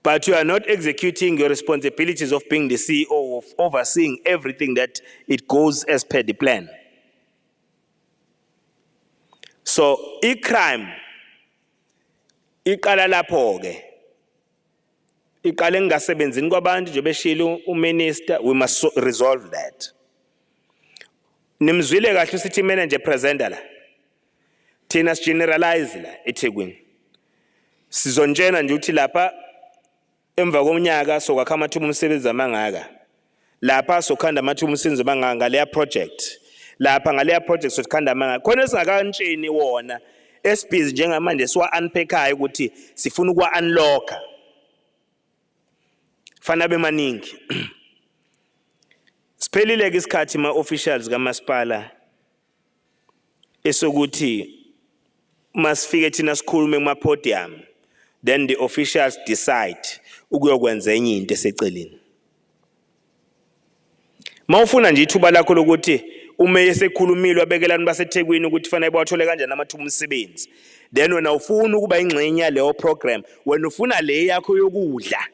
but you are not executing your responsibilities of being the CEO, of overseeing everything that it goes as per the plan? So, crime, iqala lapho ke. Iqala engasebenzini kwabantu nje beshilo uminister, we must resolve that. Nimzwile kahle usithi manager presenter la. Thina generalize la eThekwini. Sizontshena nje ukuthi lapha emva komnyaka sokwakha amathuba omsebenzi amangaka. Lapha sokhanda amathuba omsebenzi amangaka ngaleya project. Lapha ngaleya project sokhanda amangaka. Khona singakantsheni wona esibhizi njengamanje siwa unpackayo ukuthi sifuna ukwa unlocka. Fana bemaningi. Siphelile ke isikhathi ma-officials kamasipala esokuthi masifike thina sikhulume kuma-podium then the officials decide ukuyokwenza enye into eseceleni. Mawufuna nje ithuba lakho lokuthi umeya esekhulumile wabekelana baseThekwini ukuthi fanele bawathole kanjani amathuba omsebenzi, then wena ufuna ukuba ingxenye yaleyo program, wena ufuna le yakho yokudla.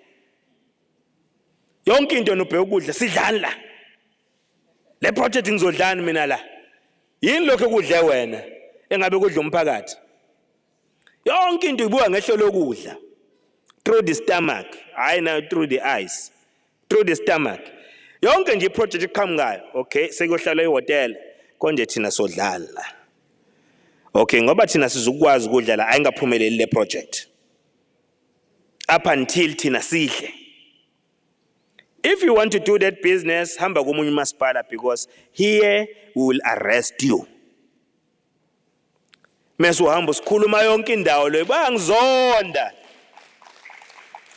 Yonke into nobheka ukudla sidlani la. Le project ngizodlani mina la. Yini lokho ekudle wena engabe kudla umphakathi? Yonke into ibuka ngehlo lokudla. Through the stomach, hayi na through the eyes. Through the stomach. Yonke nje iproject iqhamukayo, okay, sekuyohlala ehotel, konje thina sodlala. Okay, ngoba thina sizukwazi ukudla la ayingaphumeleli le project. Up until thina sidle. If you want to do that business, hamba komunye umasipala because here we will arrest you. Mesu hamba sikhuluma yonke indawo le bayangizonda.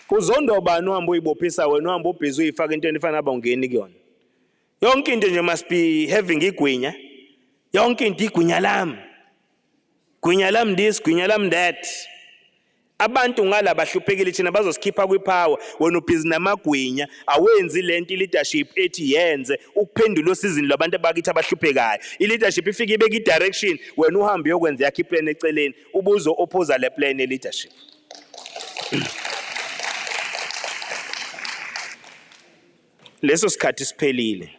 Kuzonda ubani uhamba uyibophisa wena uhamba ubhizi uyifaka into efana abangeni kuyona. Yonke into nje must be having igwinya. Yonke into igwinya lami. Gwinya lami this, gwinya lami that. Abantu ngala bahluphekile thina bazosikhipha kwipower wena ubhizi namagwinya awenzi lento leadership ethi yenze ukuphendula osizini labantu abakithi abahluphekayo. I-leadership ifike ibeke i-direction wena uhambe uyokwenza yakhe iplan eceleni ubuzo opposa le plan e-leadership. Leso sikhathi siphelile.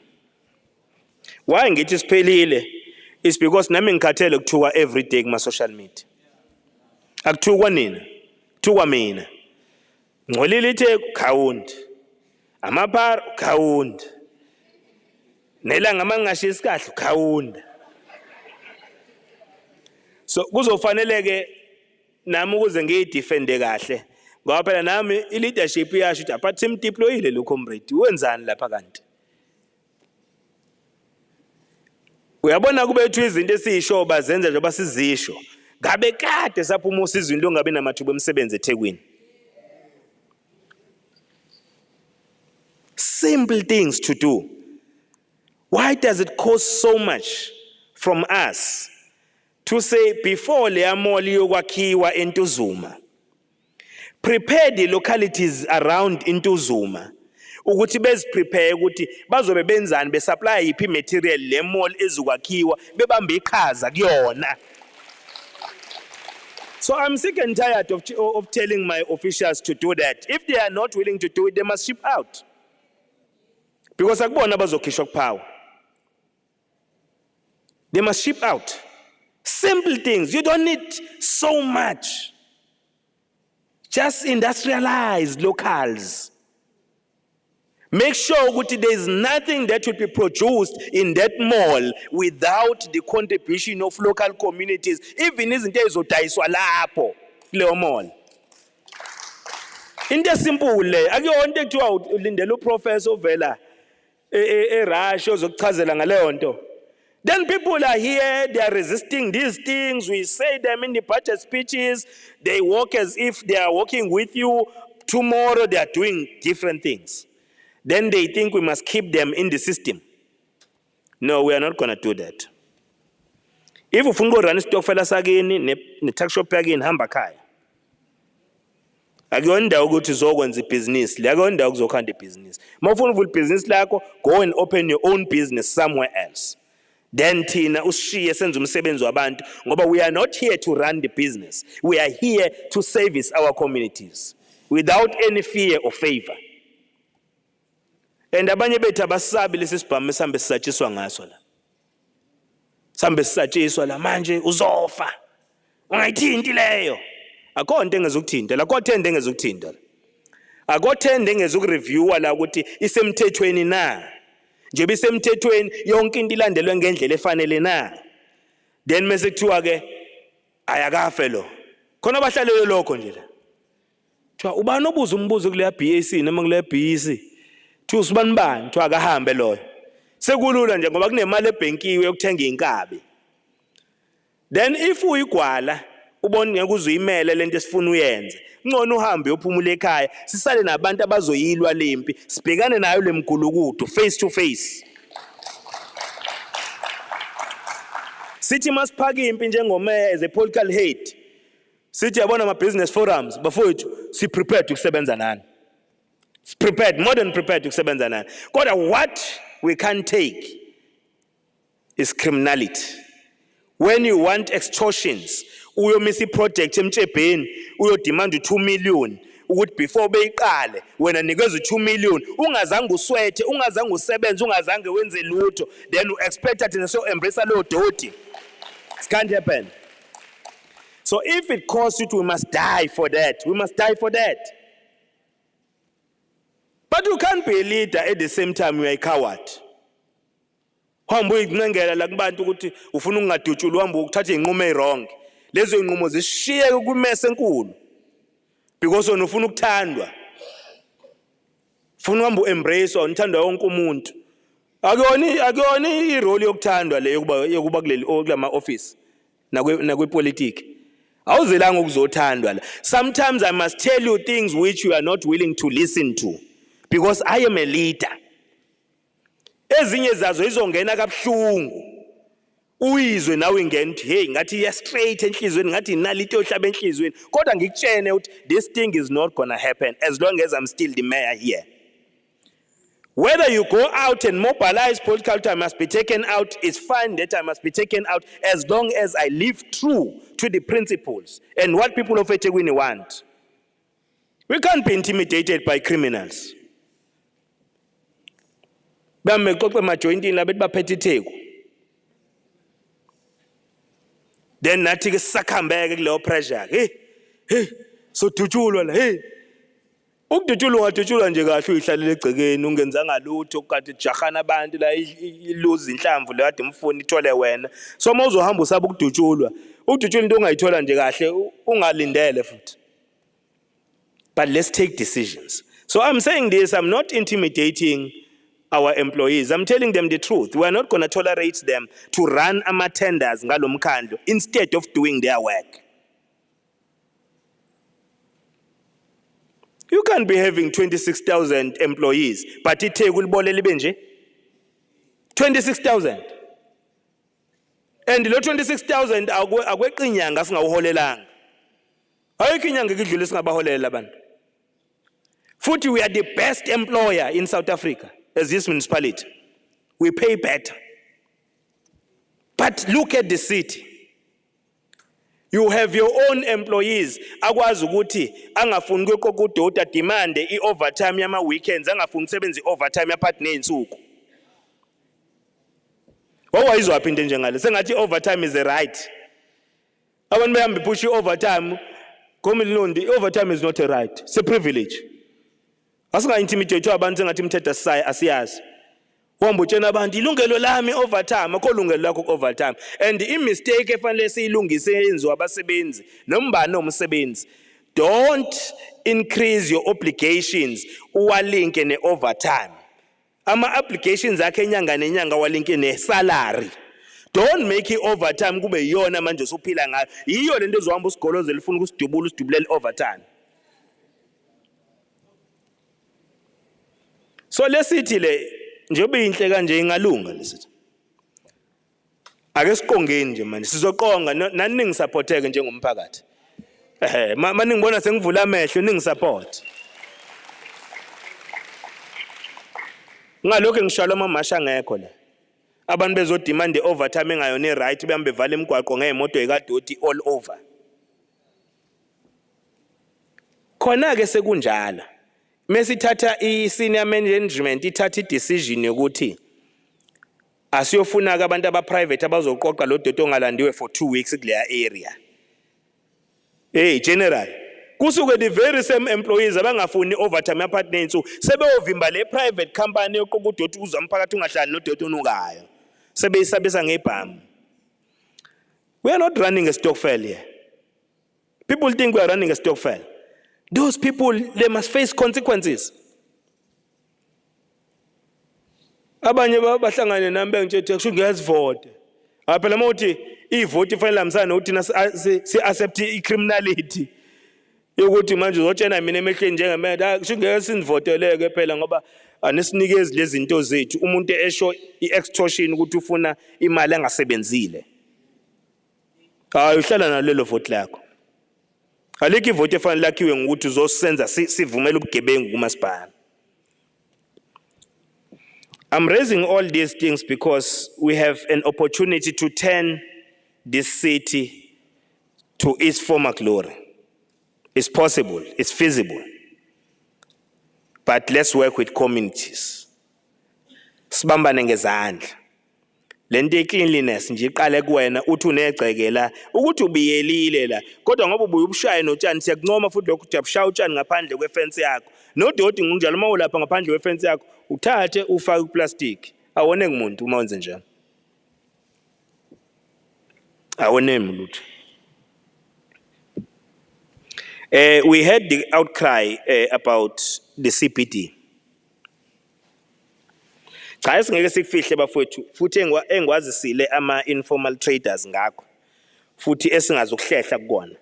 Why ngithi siphelile is because nami ngikhathele ukuthuka every day kuma social media. Akuthukwa nina. Tukwa mina. Ngcolile ithe khawundi. Amapharo khawundi. Nelanga mangashi isikahlo khawunda. So kuzofanele ke nami ukuze ngiyidefende kahle. Ngoba phela nami i-leadership yasho ukuthi apart simdeployile lo comrade wenzani lapha kanti. Uyabona kubethu izinto esizisho bazenza njengoba sizisho. Ngabe kade saphuma usizwe into ngabe namathuba emsebenzi eThekwini. Simple things to do. Why does it cost so much from us to say before le mall yokwakhiwa eNtuzuma, prepare the localities around Intuzuma ukuthi beziprepare ukuthi bazobe benzani besupply iphi material le mall ezokwakhiwa bebambe iqhaza kuyona. So I'm sick and tired of telling my officials to do that. If they are not willing to do it, they must ship out. Because akubona bazokhishwa kupower. They must ship out. Simple things. You don't need so much. Just industrialize locals. Make sure that there is nothing that will be produced in that mall without the contribution of local communities, even izinto ezodayiswa lapho kuleyo mall. Into simple le, akuyonto ekuthiwa ulindele uprofessor ovela eRussia ozokuchazela ngaleyo nto. Then people are here, they are resisting these things. We say them in the budget speeches. They walk as if they are walking with you. Tomorrow they are doing different things. Then they think we must keep them in the system. No, we are not going to do that. If ufuna ukurun isitokfela sakini ne-tax shop yakini hamba khaya. Akuyona indawo ukuthi uzokwenza ibhizinisi, akuyona indawo ukuzokhanda ibhizinisi. Uma ufuna uvula ibhizinisi lakho, go and open your own business somewhere else. Then thina ushiye senze umsebenzi wabantu ngoba we are not here to run the business. We are here to service our communities without any fear or favor. And abanye bethu abasabi lesi sibhamu sihambe sisatshiswa ngaso la. Sihambe sisatshiswa la manje uzofa. Ungayithinti leyo. Akho into engezukuthinta, akho 10 engezukuthinta. Akho 10 engezukureviewa la ukuthi isemthethweni na. Nje bisemthethweni yonke into ilandelwe ngendlela efanele na. Then mase kuthiwa ke ayakafe lo. Khona abahlalele lokho nje la. Kuthiwa ubani obuza umbuzo kule BAC noma kule BEC. Thi usibani bani thi akahambe loyo. Sekulula nje ngoba kunemali ebhenkiwe yokuthenga inkabi. Then if uyigwala ubone ngeke uzuyimele lento esifuna uyenze. Ngcono uhambe uyophumula ekhaya sisale nabantu abazoyilwa lempi sibhekane nayo lemgulukudu face to face. Sithi masiphaka impi njengomeya as a political head. Sithi yabona ama business forums bafowethu si prepared ukusebenza nani. Prepared, more than prepared ukusebenza nani. Kodwa what we can't take is criminality. When you want extortions, uyomisa project emtshebheni, uyodemand 2 million ukuthi before beyiqale wena nikeza 2 million, ungazange uswethe, ungazange usebenze, ungazange wenze lutho, then you expect that so embrace lo doti. It can't happen. So if it costs you, we must die for that. We must die for that. But you can't be a leader at the same time you are a coward. Hamba uyincengela la kubantu ukuthi ufuna ungadutshulwa uhamba ukuthatha inqumo ezirong. Lezo inqumo zishiye kumese enkulu. Because wena ufuna ukuthandwa. Ufuna uhamba uembrace unithandwa wonke umuntu. Akuyona irole yokuthandwa le yokuba kulama office nakwepolitiki. Awuzelanga ukuzothandwa la. Sometimes I must tell you things which you are not willing to listen to. Because I am a leader. Ezinye zazo izongena kabuhlungu. Uyizwe nawe ingena uthi hey ngathi iya straight enhlizweni ngathi inalito ohlaba enhlizweni. Kodwa ngikutshene ukuthi this thing is not going to happen as long as I'm still the mayor here. Whether you go out and mobilize political time must be taken out, it's fine that I must be taken out as long as I live true to the principles and what people of eThekwini want. We can't be intimidated by criminals. Bamexoxe emajointini la bethi baphethe itheku. Then nathi ke sakhambeke kuleyo pressure. Hey so dutshulwa la hey. Ukudutshulwa ngadutshulwa nje kahle uyihlalele egcekeni ungenzanga lutho kanti jahana abantu la iluzi inhlamvu le kade umfuni ithole wena. So mawuzohamba usaba ukudutshulwa. Ukudutshulwa into ongayithola nje kahle ungalindele futhi. But let's take decisions. So I'm saying this, I'm not intimidating our employees. I'm telling them the truth. We are not going to tolerate them to run ama-tenders ngalo mkhandlo instead of doing their work. You can't be having 26,000 employees, but itheku libole libe nje 26,000. And lo 26,000 akweqa inyanga singawuholelanga. Ayikho inyanga ekidlule singabaholela abantu. Futhi we are the best employer in South Africa as this municipality. We pay better. But look at the city. You have your own employees. Akwazi ukuthi angafuni kweqoqa udota demand i-overtime yama weekends, angafuni usebenza i-overtime yaphakathi ney'nsuku. Wawayizwaphi into njengale? Sengathi i-overtime is a right. Abantu behamba push i-overtime Komililondi, overtime is not a right. It's a privilege. Asinga intimidate abantu sengathi imithetho asiyazi. Uhamba utshena abantu ilungelo lami overtime, akho lungelo lakho overtime. And mistake efanele siyilungise yenziwa abasebenzi nombani nomsebenzi. Don't increase your obligations uwalinke ne overtime. Ama applications akhe enyanga nenyanga walinke ne salary. Don't make it overtime kube yiyona manje usuphila ngayo. Yiyo lento ezohamba usigolozela ufuna usidubulela overtime. So lesithi le njengoba inhle kanje ingalunga lesithi. Ake siqongeni nje manje sizoqonga nani ningisupporteke njengomphakathi. Manje ngibona sengivula amehlo ningisupport. Ngalokho ngishalo amamasha ngekho la. Abantu bezodemand overtime engayona right behambe vale emgwaqo ngeemoto ekadoti all over. Khona ke sekunjalo. Mesithatha i-senior management ithatha i-decision yokuthi asiyofuna abantu aba-private abazoqoqa lo dodo ongalandiwe for 2 weeks kuleya area. Hey general, kusuke the very same employees abangafuni overtime apartments sebeyovimba le private company yoqoqa udodo uzwa umphakathi ungahlali nododo onukayo. Sebeyisabisa ngebhamu. We are not running a stock fair here. People think we are running a stock fair. Those people, they must face consequences. Abanye bahlangane nami bengitshela ukuthi ngiyasivote. Phela mawuthi ivote ifanele amsana uthina si accept icriminality. Yokuthi manje uzotshena mina emehlweni njengamanje ngeke sinivoteleke phela ngoba anisinikezi lezi zinto zethu umuntu esho iextortion ukuthi ufuna imali engasebenzile. Hayi uhlala nalelo vote lakho. Alikho ivote efanele lakhiwe ngokuthi uzosenza sivumela ubugebengu kumasipala. I'm raising all these things because we have an opportunity to turn this city to its former glory. It's possible, it's feasible. But let's work with communities. Sibambane ngezandla. Lento cleanliness nje iqale kuwena uthi unegcekela ukuthi ubiyelile la kodwa ngoba ubuye ubushaye notshani siyakuncoma futhi lokho ujabushaya utshani ngaphandle kwefence yakho nododi ngunjalo uma ulapha ngaphandle kwefence yakho uthathe ufake uplastic awone ngumuntu uma wenze njalo awonemi lutho. We had the outcry about the CPD. Cha singeke sikufihle bafowethu futhi engwazisile ama informal traders ngakho futhi esingazokuhlehla kukona.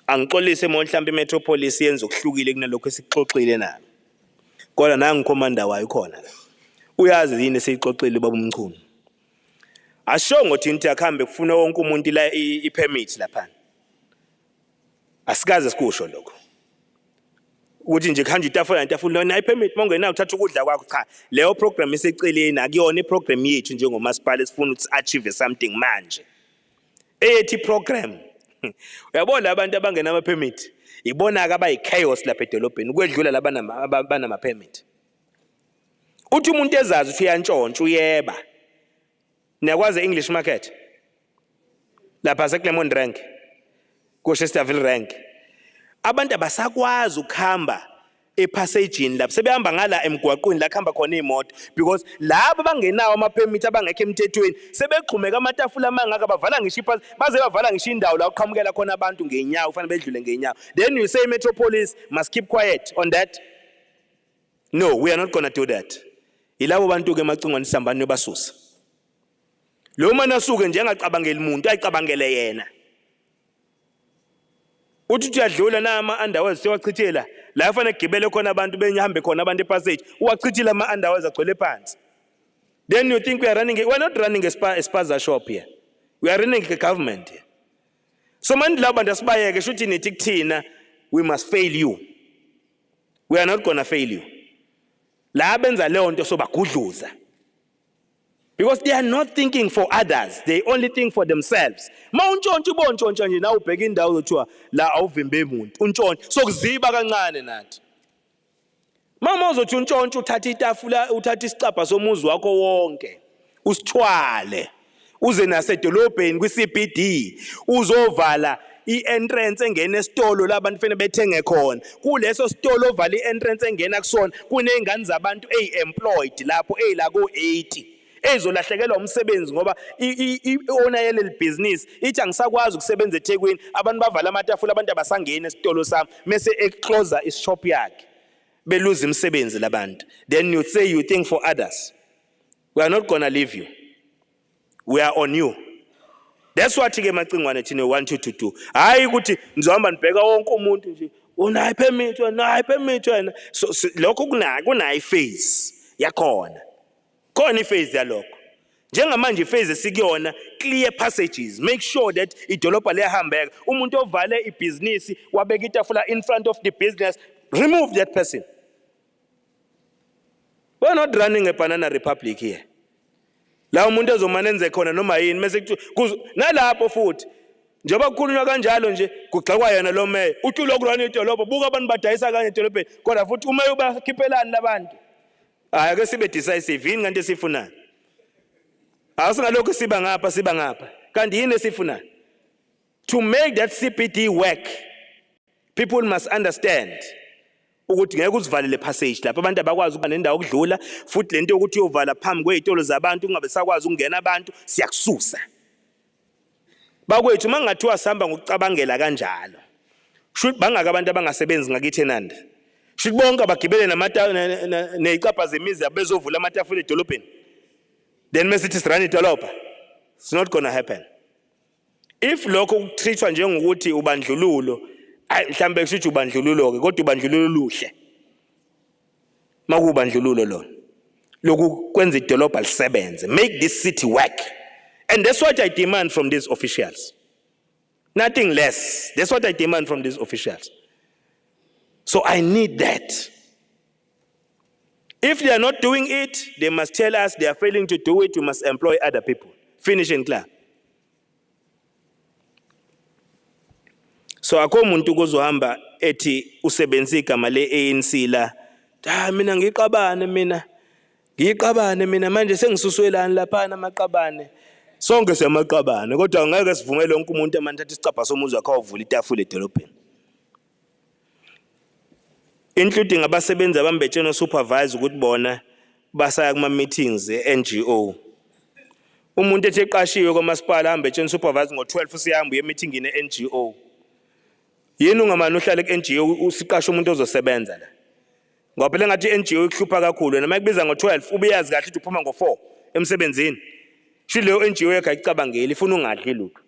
Angixolise mhlawumbe imetropolis yenza okuhlukile kunalokho esixoxile nalo. Kodwa nangu commander wayo khona la. Uyazi yini esixoxile baba umchunu. Asho ngothi into yakhambe kufuna wonke umuntu la ipermit lapha. Asikaze sikusho lokho. Ukuthi nje khanje itafula nona ipermit mongena uthatha ukudla kwakho cha leyo program iseceleni akuyona iprogram yethu njengomasipala esifuna ukuthi achieve something manje. Ethi program. Uyabona abantu abangena ama permit ibona ke abayi chaos lapha edolobheni ukwedlula labana ama permit. Uthi umuntu ezazi ukuthi uyantshontsha uyeba. Niyakwazi English market. Lapha seClermont rank. Chesterfield rank. Abantu abasakwazi ukuhamba epassagini lapha sebehamba ngala emgwaqweni la khamba khona imoto because labo bangenawo ama permit abangekho emthethweni sebeqhumeka amatafula amangaka bavala ngisho ipass baze bavala ngisho indawo la uqhamukela khona abantu ngenyawo ufanele bedlule ngenyawo. Then you say metropolis must keep quiet on that. No, we are not going to do that. Ilabo bantu ke macingwane sihambani yobasusa. Lo mana asuke nje engacabangeli umuntu ayicabangele yena. Uthi uyadlula na ama underwears sewachithela la kufanele gibele khona abantu benyahambe khona abantu epassage uwachithila ama underwears agcwele phansi. Then you think we are not running a spaza shop here. We are running a government here. So manje laba bantu asibayeke shuthi nithi kuthina we must fail you. We are not going to fail you. La benza leyo nto sobagudluza. Because they are not thinking for others, they only think for themselves. Ma untshontsha ubontshontshwa nje na ubheka indawo zothiwa la awuvimbe umuntu untshontsha sokuziba kancane nathi. Mama uzothi untshontsha uthatha itafula uthatha isicapha somuzi wakho wonke usithwale uze nasedolobheni kwi-CBD uzovala i-entrance engena esitolo la bantu fanele bethenge khona kuleso sitolo ovala i-entrance engena kusona kuney'ngane zabantu eyi-employed lapho ey'la ko-80 ezolahlekelwa umsebenzi ngoba i-owner yaleli bhizinisi ithi angisakwazi ukusebenza eThekwini abantu bavala amatafula abantu abasangena esitolo sami mese ecloser ishop yakhe beluza imisebenzi labantu. Then you say you think for others. We are not gonna leave you. We are on you. That's what ke macingwane thina want you to do. Hayi ukuthi nizohamba nibheka wonke umuntu nje unayi permit wena. So lokho kunayi phase yakhona. Khona iphase yalokho. Njengamanje iphase esikuyona clear passages. Make sure that idolobha liyahambeka. Umuntu ovale ibhizinisi wabeka itafula in front of the business, remove that person. We're not running a banana republic here. La umuntu ezomanenze khona noma yini mase nalapho futhi njengoba kukhulunywa kanjalo nje kugxekwa yena lo meya uthi ulokurana idolobha buka abantu badayisa kanye edolobheni kodwa futhi umeya ubakhiphelani labantu hayi ake sibe decisive yini kanti esifunani asingalokho siba ngapha kanti yini esifunani to make that CPD work people must understand ukuthi ngeke uzivalele passage lapha abantu abakwazi ukuba nendawo okudlula futhi lento ukuthi uyovala phambi kwezitolo zabantu kungabe sakwazi ukungena abantu siyakususa bakwethu mangathiwa sihamba ngokucabangela kanjalo should bangaka abantu abangasebenzi ngakithi eNanda should bonke abagibele nezicapha zemizi abezovula amatafula edolobheni then mesithi sirana idolobha. It's not going to happen. If lokho kutrithwa njengokuthi ubandlululo mhlambe kusho ubandlululo ke kodwa ubandlululo luhle makubandlululo lona lokhu kwenza idolobha lisebenze make this city work and that's what I demand from these officials, nothing less. That's what I demand from these officials. So I need that. If they are not doing it, they must tell us they are failing to do it. We must employ other people. Finish and clear. So akho umuntu kuzohamba ethi usebenzisa igama le-ANC la mina ngiqabane mina manje sengisuswelani laphana amaqabane sonke semaqabane kodwa ngeke sivumele wonke umuntu amanthatha isicapha somuzi wakhe awuvula itafula edolobheni including abasebenzi abambetshene supervise ukuthi bona basaya kuma meetings e-NGO. Umuntu ethi eqashiwe kwamasipala ahambetshene supervise ngo-12 usiyahamba uye meeting ne-NGO. Yini ungamane uhlale ku-NGO usiqashe umuntu ozosebenza la ngoba phela ngathi i-NGO ikhupha kakhulu wena mayibiza ngo-12 ubeyazi kahle ukuthi uphuma ngo-4 emsebenzini shi leyo NGO yakhe ayicabangeli ifuna ungadli lutho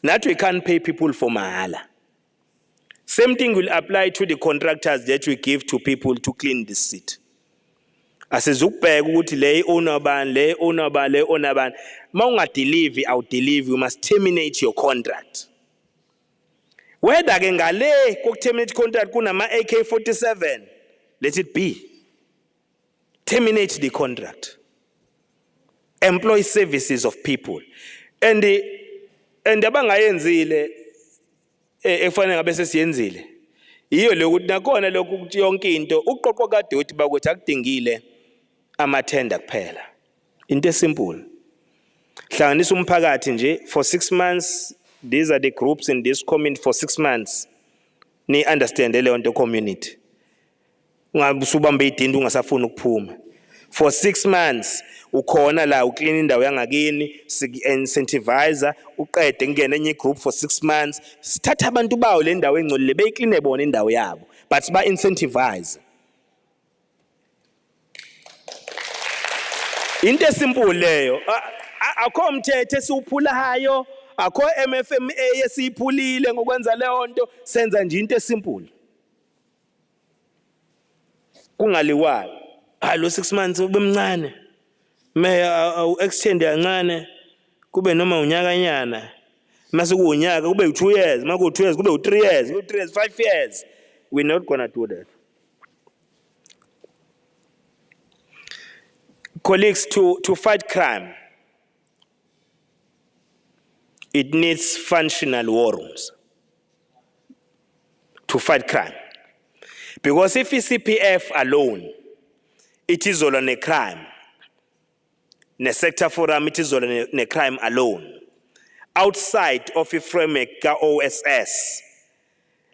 nathi we can't pay people for mahala. Same thing will apply to the contractors that we give to people to clean this city. Asizukubheka ukuthi le owner bani ma ungadeliver awudeliver, you must terminate your contract. Whether ke ngale kokuterminate contract kunama AK47, let it be. Terminate the contract. Employ services of people. And abangayenzile efanele ngabe sesiyenzile. Iyo lokuthi nakhona lokhu ukuthi yonke into uqoqo kadoti bakuthi akudingile amathenda kuphela. Into simple. Hlanganisa umphakathi nje for 6 months. These are the groups in this community for 6 months. Ni understand le nto community. Ungabusubambe idindi ungasafuna ukuphuma. For 6 months ukhona la uclean indawo yangakini, incentivizer, uqede ngene enye group for 6 months. Sithatha abantu bawo le ndawo engcolile beyiclean bona indawo yabo, but ba incentivize. Into simple leyo. Akho umthetho esiwuphulayo. Akho MFMA yesiphulile ngokwenza leyo nto senza nje into esimple kungaliwayo lo 6 months ubemncane may extend kancane kube noma unyakanyana mase kuunyaka kube u2 years maku 2 years kube u3 years 5 years. We're not going to do that. Colleagues, to fight crime, it needs functional war rooms to fight crime. Because if it's CPF alone, it is all on a crime. The sector forum, it is all on a crime alone. outside of a framework ka-OSS,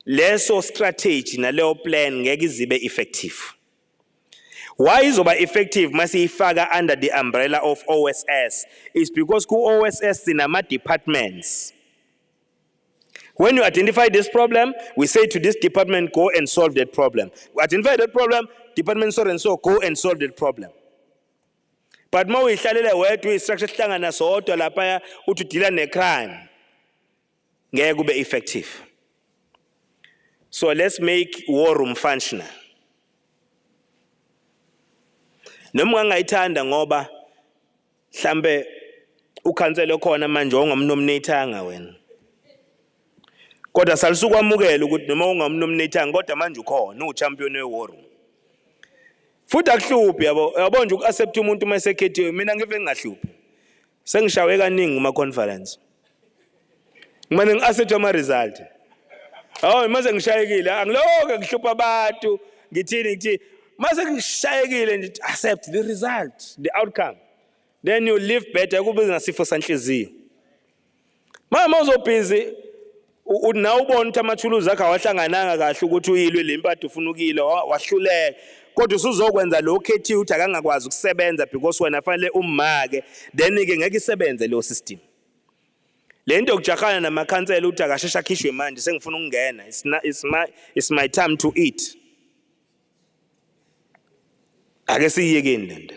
leso strategy naleyo plan ngeke izibe effective. Why izoba effective masiyifaka under the umbrella of OSS is because ku-OSS sinama departments. When you identify this problem, we say to this department, go and solve that problem. We identify that problem, department so and so, go and solve that problem. But more we wethu istructure sihlangana sodwa lapha uthi deal ne-crime ngeke kube effective. So let's make war room functional. Noma ngayithanda ngoba mhlambe ukhansela khona manje ongamnominatanga wena. Kodwa salisukwamukela ukuthi noma ungamnominatanga kodwa manje ukhona uchampion we-war room. Futhi akuhluphi yabo nje uku-accept umuntu mayesekhethiwe mina ngive ngingahluphi. Sengishawe kaningi kuma conference. Mina ngi-accept ama result. Hawu mase ngishayekile angiloke ngihlupha abantu ngithini mase ngishayekile nje accept the result, the outcome. Then you live better kube ngasifo sanhliziyo. Mama uzobhizi unawu ubona ukuthi amathuluzi akhe awahlangananga kahle ukuthi uyilwe lempatho ufuna ukile wahluleka. Kodwa usuzokwenza lo khethiwe uthi akangakwazi ukusebenza because wena fanele ummake then ke ngeke isebenze lo system. Lento yokujahana namakhansela uthi akashesha khishwe manje sengifuna ukungena it's my time to eat. Ake siyekeni lento.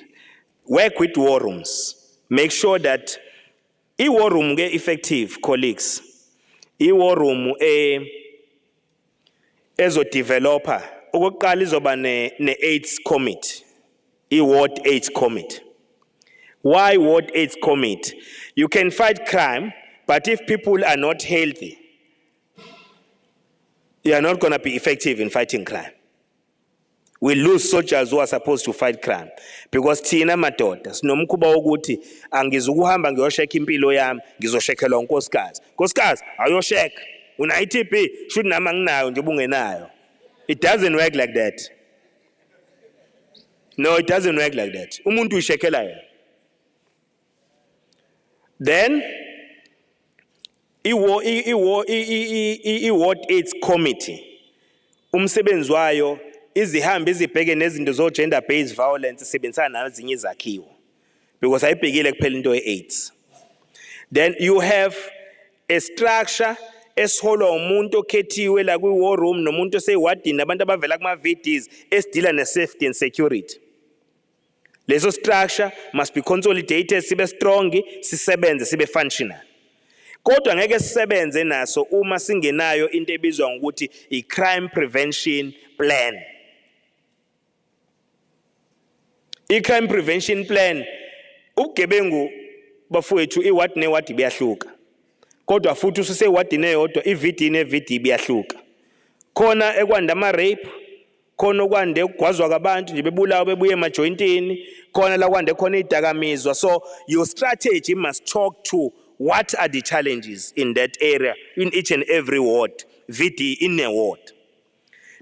Work with war rooms. Make sure that i-war room ke effective colleagues. I-war room ezo-developer okokuqala izoba ne-AIDS committee, i-ward AIDS committee. Why ward AIDS committee? You can fight crime, but if people are not healthy, you are not going to be effective in fighting crime. We lose soldiers who are supposed to fight crime because thina madoda sinomkhuba wokuthi angizukuhamba ngiyosheka impilo yami ngizoshekelwa unkosikazi. Nkosikazi ayosheka una TB should nama nginayo nje bungenayo. It doesn't work like that. No, it doesn't work like that. Umuntu uyishekela yena. Then i-ward AIDS committee umsebenzi wayo izihambe izibheke nezinto zo gender based violence sebenzisana nazinye izakhiwo because ayibhekile kuphela into ye-AIDS. Then you have a structure esiholwa umuntu okhethiwe la kwi-war room nomuntu oseyiwadini nabantu abavela kuma-VDs esidila ne-safety and security. Leso structure must be consolidated sibe strong sisebenze sibe functional. Kodwa ngeke sisebenze naso uma singenayo into ebizwa ngokuthi i-crime prevention plan. I-crime prevention plan ubugebengu bafowethu iward neward biyahluka. Kodwa futhi usesewardini eyodwa i-VD ne-VD biyahluka. Khona ekwanda ama-rape, khona okwande ukugwazwa kwabantu nje bebulawa bebuye emajointini, khona la kwande khona idakamizwa. So your strategy must talk to what are the challenges in that area in each and every ward, VD in a ward.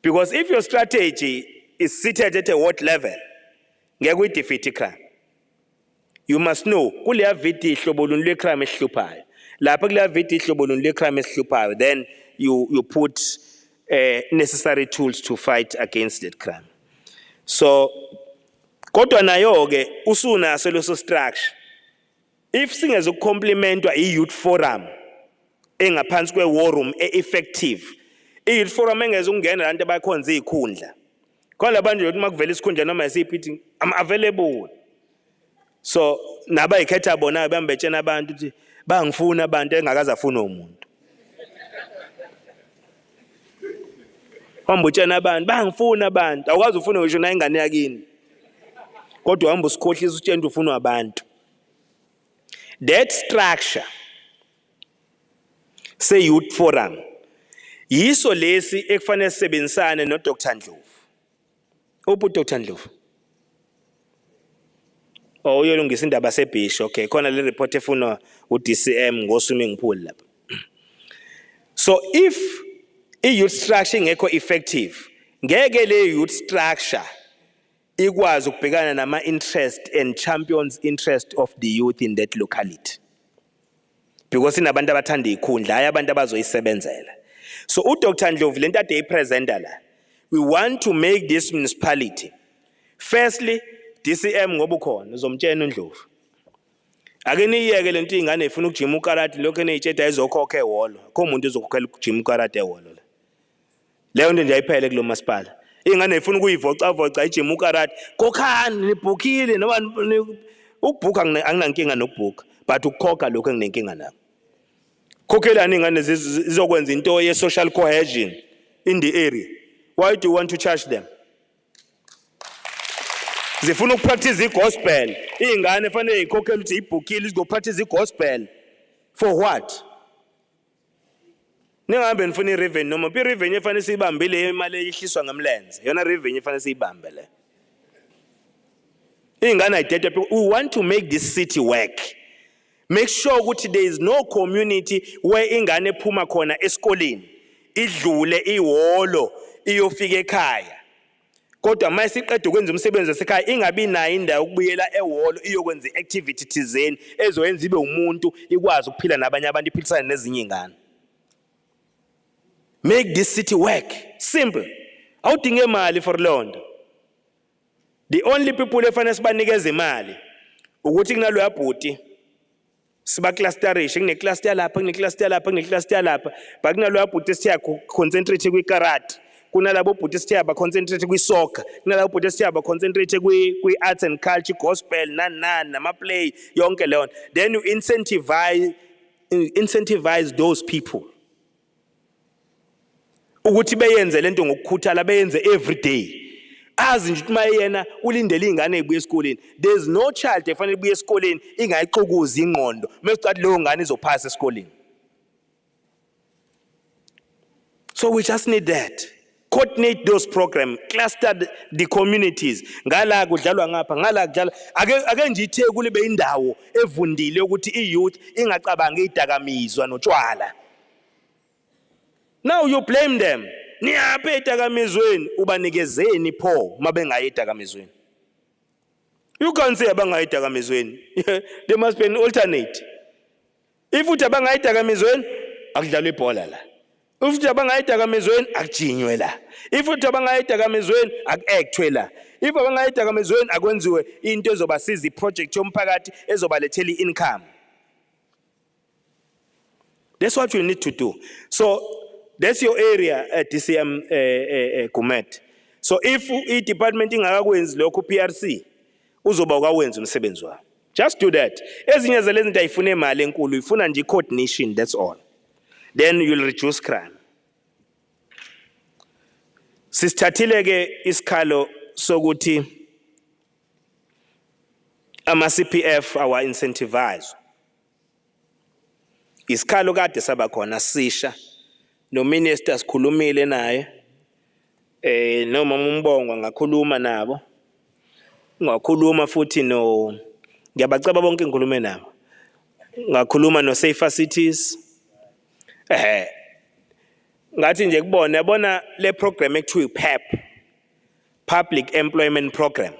Because if your strategy is seated at a ward level, ngeke uyidefeat crime. You must know kuleya VD ihlobo luni lwecrime esihluphayo. Lapha kuleya VD ihlobo luni lwecrime esihluphayo, then you put necessary tools to fight against that crime. So kodwa nayo ke usunaso leso structure. If singezokucomplementwa i-youth forum engaphansi kwe-war room e-effective, i-youth forum engezokungena lanto abakhonza izikhundla. Khona labantu ukuthi makuvela isikhundla noma yisiphi ithi I'm available. So naba ikhetha bona bambetshena abantu ukuthi bangifuna abantu engakaze afune umuntu. Bambutshena abantu bangifuna abantu awukazi ufune ngisho na ingane yakini. Kodwa uhamba usikhohlisa utshela ufuna abantu. That structure say youth forum yiso lesi ekufanele sisebenzisane no Dr. Ndlovu. Uphi Dr. Ndlovu? Oh uyolungisa indaba sebhisho. Okay, khona le report efuna uDCM ngoswimming pool lapha. So if i-youth structure ingekho effective, ngeke le youth structure ikwazi ukubhekana nama interest and champions interest of the youth in that locality. because inabantu abathanda ikhundla hayi abantu abazoyisebenzela. So uDr Ndlovu lento ade ipresenta la, we want to make this municipality, firstly DCM ngoba ukhona uzomtshela uNdlovu ake niyeke lento ingane ifuna ukujima ukarate lokho eneyitsheda izokhokha ehholo akho umuntu uzokhokhela ukujima ukarate ehholo la leyo nto nje ayiphele kulo masipala ingane ifuna ukuyivocavoca ijima ukarate kokhani nibhukile noma ukubhuka anginankinga nokubhuka but ukukhokha lokho enginenkinga nakho khokhelani ingane zizokwenza into ye social cohesion in the area. Why do you want to charge them? Zifuna ukupractice igospel ingane fanele ikhokhele ukuthi ibhukile izopractice igospel for what? Ningahambe nifuna irevenue noma irevenue efanele siyibambile imali eyihliswa ngamlenze yona revenue efanele siyibambe le ingane ayidede. We want to make this city work. Make sure ukuthi there is no community where ingane ephuma khona esikoleni idlule ihholo iyofika ekhaya kodwa mase siqeda ukwenza umsebenzi wasekhaya ingabi nayo indawo ukubuyela ehholo iyokwenza iactivity thizeni ezoyenza ibe umuntu ikwazi ukuphila nabanye abantu iphilisana nezinye ingane. Make this city work. Simple. Awudinge imali for lonto. The only people efanele sibanikeze imali ukuthi kunalo yabhuti siba clusterisha kune cluster lapha kune cluster lapha kune cluster lapha bakunalo yabhuti sithiya concentrate kwikarate kunalabo bhuti sithiya ba concentrate kwisoccer kunalabo bhuti sithiya ba concentrate kwi arts and culture gospel nani nama play yonke leyo. Then you incentivize those people ukuthi beyenze lento ngokukhuthala beyenze every day. Azi nje ukuthi mayena ulindele ingane ebuye esikoleni, there's no child efanele ibuye esikoleni ingayiqukuza ingqondo mesicathi leyo ngane izophasa esikoleni. So we just need that. Coordinate those programs, cluster the communities. Ngala kudlalwa ngapha ngala kudlala ake nje iTheku libe indawo evundile ukuthi iyouth ingacabanga idakamizwa notshwala. Now you blame them. Niyaphe idakamizweni ubanikezeni pho mabengayi idakamizweni. You can't say abangayi idakamizweni. There must be an alternate. If uthi abangayi idakamizweni akudlalwe ibhola la. If uthi abangayi idakamizweni akujinywe la. If uthi abangayi idakamizweni akuactwe la. If abangayi idakamizweni akwenziwe into ezobasiza iproject yomphakathi ezobalethela income. That's what you need to do. So that's your area at DCM Gumet. So if i-department ingakakwenzi lokho PRC uzoba ukwenza umsebenzi wayo. Just do that. Ezinye zalezi zinto ayifuna imali enkulu, ifuna nje coordination, that's all. Then you'll reduce crime. Sisithathile ke isikhalo sokuthi ama CPF awa incentivize. Isikhalo kade saba khona sisha. No minister sikhulumile naye noma umbongo ngakhuluma nabo ngakhuluma futhi no ngiyabaceba bonke engikhulume nabo ngakhuluma no Safer Cities ngathi nje kubona yabona le program ekuthiwa PEP, Public Employment Program.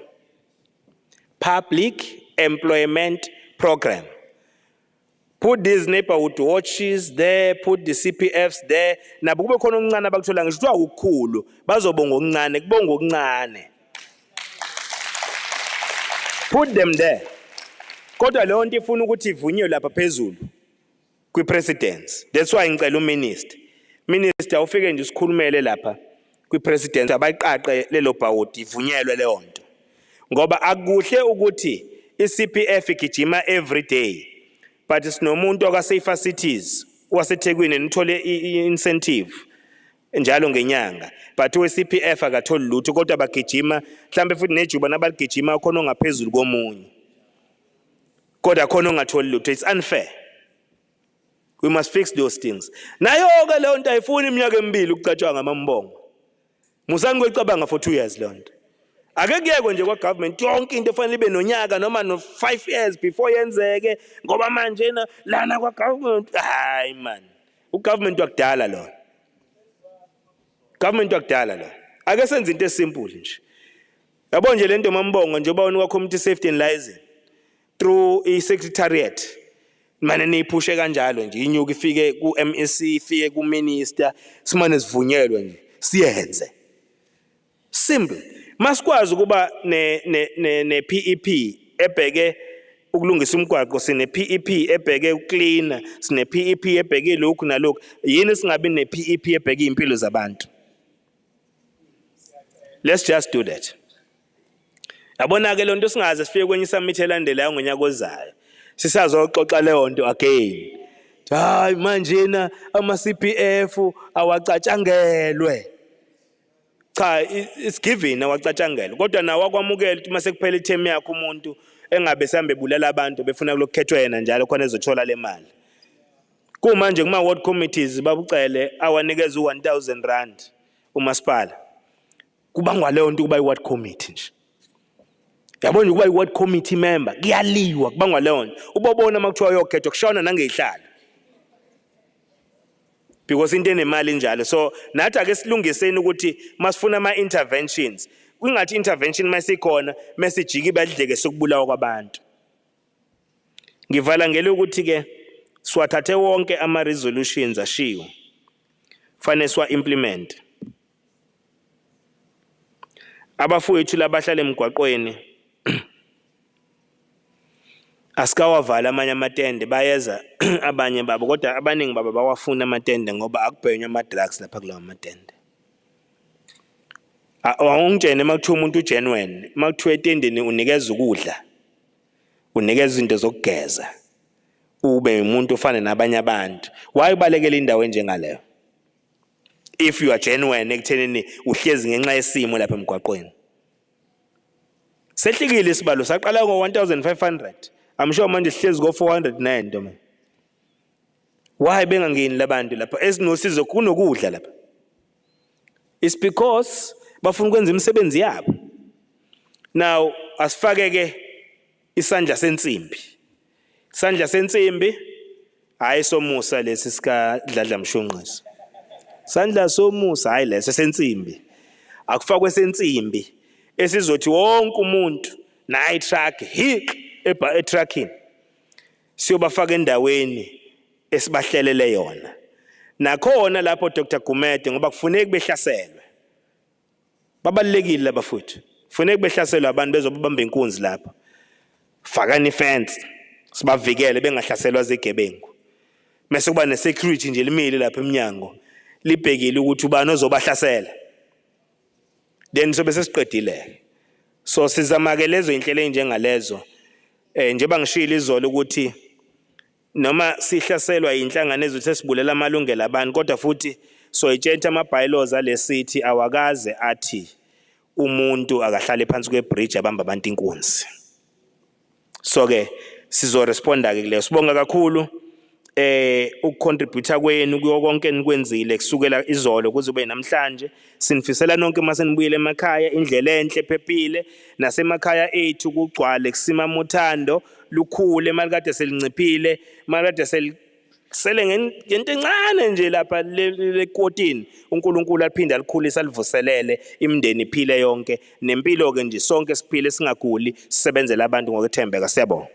Put these neighborhood watches there, put the CPFs there. Nabo kube khona okuncane abakuthola ngisho kuthiwa ukukhulu bazobonga okuncane kubonga okuncane. Put them there. Kodwa leyo nto ifuna ukuthi ivunywe lapha phezulu kwi-presidents. That's why ngicela Minister ufike nje sikhulumele lapha kwi-president abayiqaqe lelo bhawodi ivunyelwe leyo nto. Ngoba akuhle ukuthi i-CPF igijima every day. But sinomuntu okaSafer Cities waseThekwini nithole i-incentive njalo ngenyanga but we-CPF akatholi lutho kodwa bagijima mhlambe futhi nejuba nabagijima khona ongaphezulu komunye kodwa khona ongatholi lutho. It's unfair. We must fix those things. Nayo ke leyo nto ayifuni iminyaka emibili ukucatshwa ngamambongo. Musani kwecabanga for 2 years leyo nto. Ake kuyekwe nje kwa government yonke into efanele ibe nonyaka noma no 5 years before yenzeke ngoba manje na lana kwa government hayi man ugovernment wakudala lo. Government wakudala lo. Ake senze into esimple nje. Yabo nje lento mambongo njengoba unika community safety and liaison through i secretariat mane niyiphushe kanjalo nje inyuka ifike ku MEC ifike ku minister simane sivunyelwe nje siyenze simple masikwazi ukuba ne PEP ebheke ukulungisa umgwaqo sine PEP ebheke ucleaner sine PEP ebheke lokhu nalokhu yini singabi ne PEP ebheke impilo zabantu. Let's just do that. Yabona ke lonto singaze sifike kwenye summit elandelayo ngonyaka ozayo sisazoxoxa leyo nto again. Hayi manje na ama CPF awacatshangelwe. Cha it's given awacatshangelwe kodwa nawo akwamukela ukuthi mase kuphela itheme yakhe umuntu engabe sambe bulala abantu befuna ukukhethwa yena njalo khona ezothola le mali. Kumanje kuma ward committees babucele awanikeza u1000 umasipala. Kubangwa leyo nto kuba iward committee nje. Yabona ukuba iward committee member kuyaliwa kubangwa leyo nto. Ubobona makuthiwa yokhethwa kushona nangeyihlala. Because into enemali njalo so nathi ake silungiseni ukuthi masifuna ama interventions kungathi intervention masikhona mesijiki badleke sokubulawa kwabantu. Ngivala ngele ukuthi ke siwathathe wonke ama resolutions ashiwo fanele siwa implement. Abafowethu labahlala emgwaqweni asikawavala amanye amatende bayeza abanye babo kodwa abaningi baba bawafuna amatende ngoba akubhenywa ama drugs lapha kulawa matende. Awungitshene makuthiwa umuntu ugenuine makuthiwa etendeni unikeza ukudla unikeza izinto zokugeza ube umuntu ufana nabanye abantu wayibalekela indawo enjengaleyo if you are genuine ekuthenini uhlezi ngenxa yesimo lapha emgwaqweni. Sehlikile isibalo saqala ngo1500 I'm sure manje sihlezi go400 nento man. Why bengangeni labantu lapha esinosizo kunokudla lapha? It's because bafuna ukwenza imisebenzi yabo. Now asifake ke isandla sensimbi. Isandla sensimbi hayi somusa lesi sika dladla mshunqisi. Sandla somusa hayi lesi sensimbi. Akufakwe sensimbi esizothi wonke umuntu na i-truck hiq e-trucking siyobafaka endaweni esibahlelele yona. Nakhona lapho Dr. Gumede ngoba kufuneka behlaselwe. Babalekile labafuthu. Kufuneka behlaselwe abantu bezobamba inkunzi lapha. Fakani fence sibavikele bengahlaselwa zigebengu. Mase kuba ne security nje limile lapha eminyango libhekile ukuthi ubani ozobahlasela. Then sobe sesiqedile. So sizamake lezo inhlelo enjengalezo njengoba ngishilo izolo ukuthi noma sihlaselwa inhlangano ezothi sibulela amalungelo abantu kodwa futhi so itshentha ama bylaws ale city awakaze athi umuntu akahlale phansi kwebridge abamba abantu inkunzi. So ke sizo responda ke leyo. Sibonga kakhulu ukucontribute kwenu kuyo konke enikwenzile kusukela izolo kuze kube namhlanje. Sinifisela nonke masenibuyele emakhaya indlela enhle ephephile nasemakhaya ethu kugcwale kusima mothando lukhule mali kade selinciphile mali kade sele ngento encane nje lapha lekotini uNkulunkulu aphinde alikhulisa alivuselele imindeni iphile yonke nempilo ke nje sonke siphile singaguli sisebenzele abantu ngokuthembeka. Siyabonga.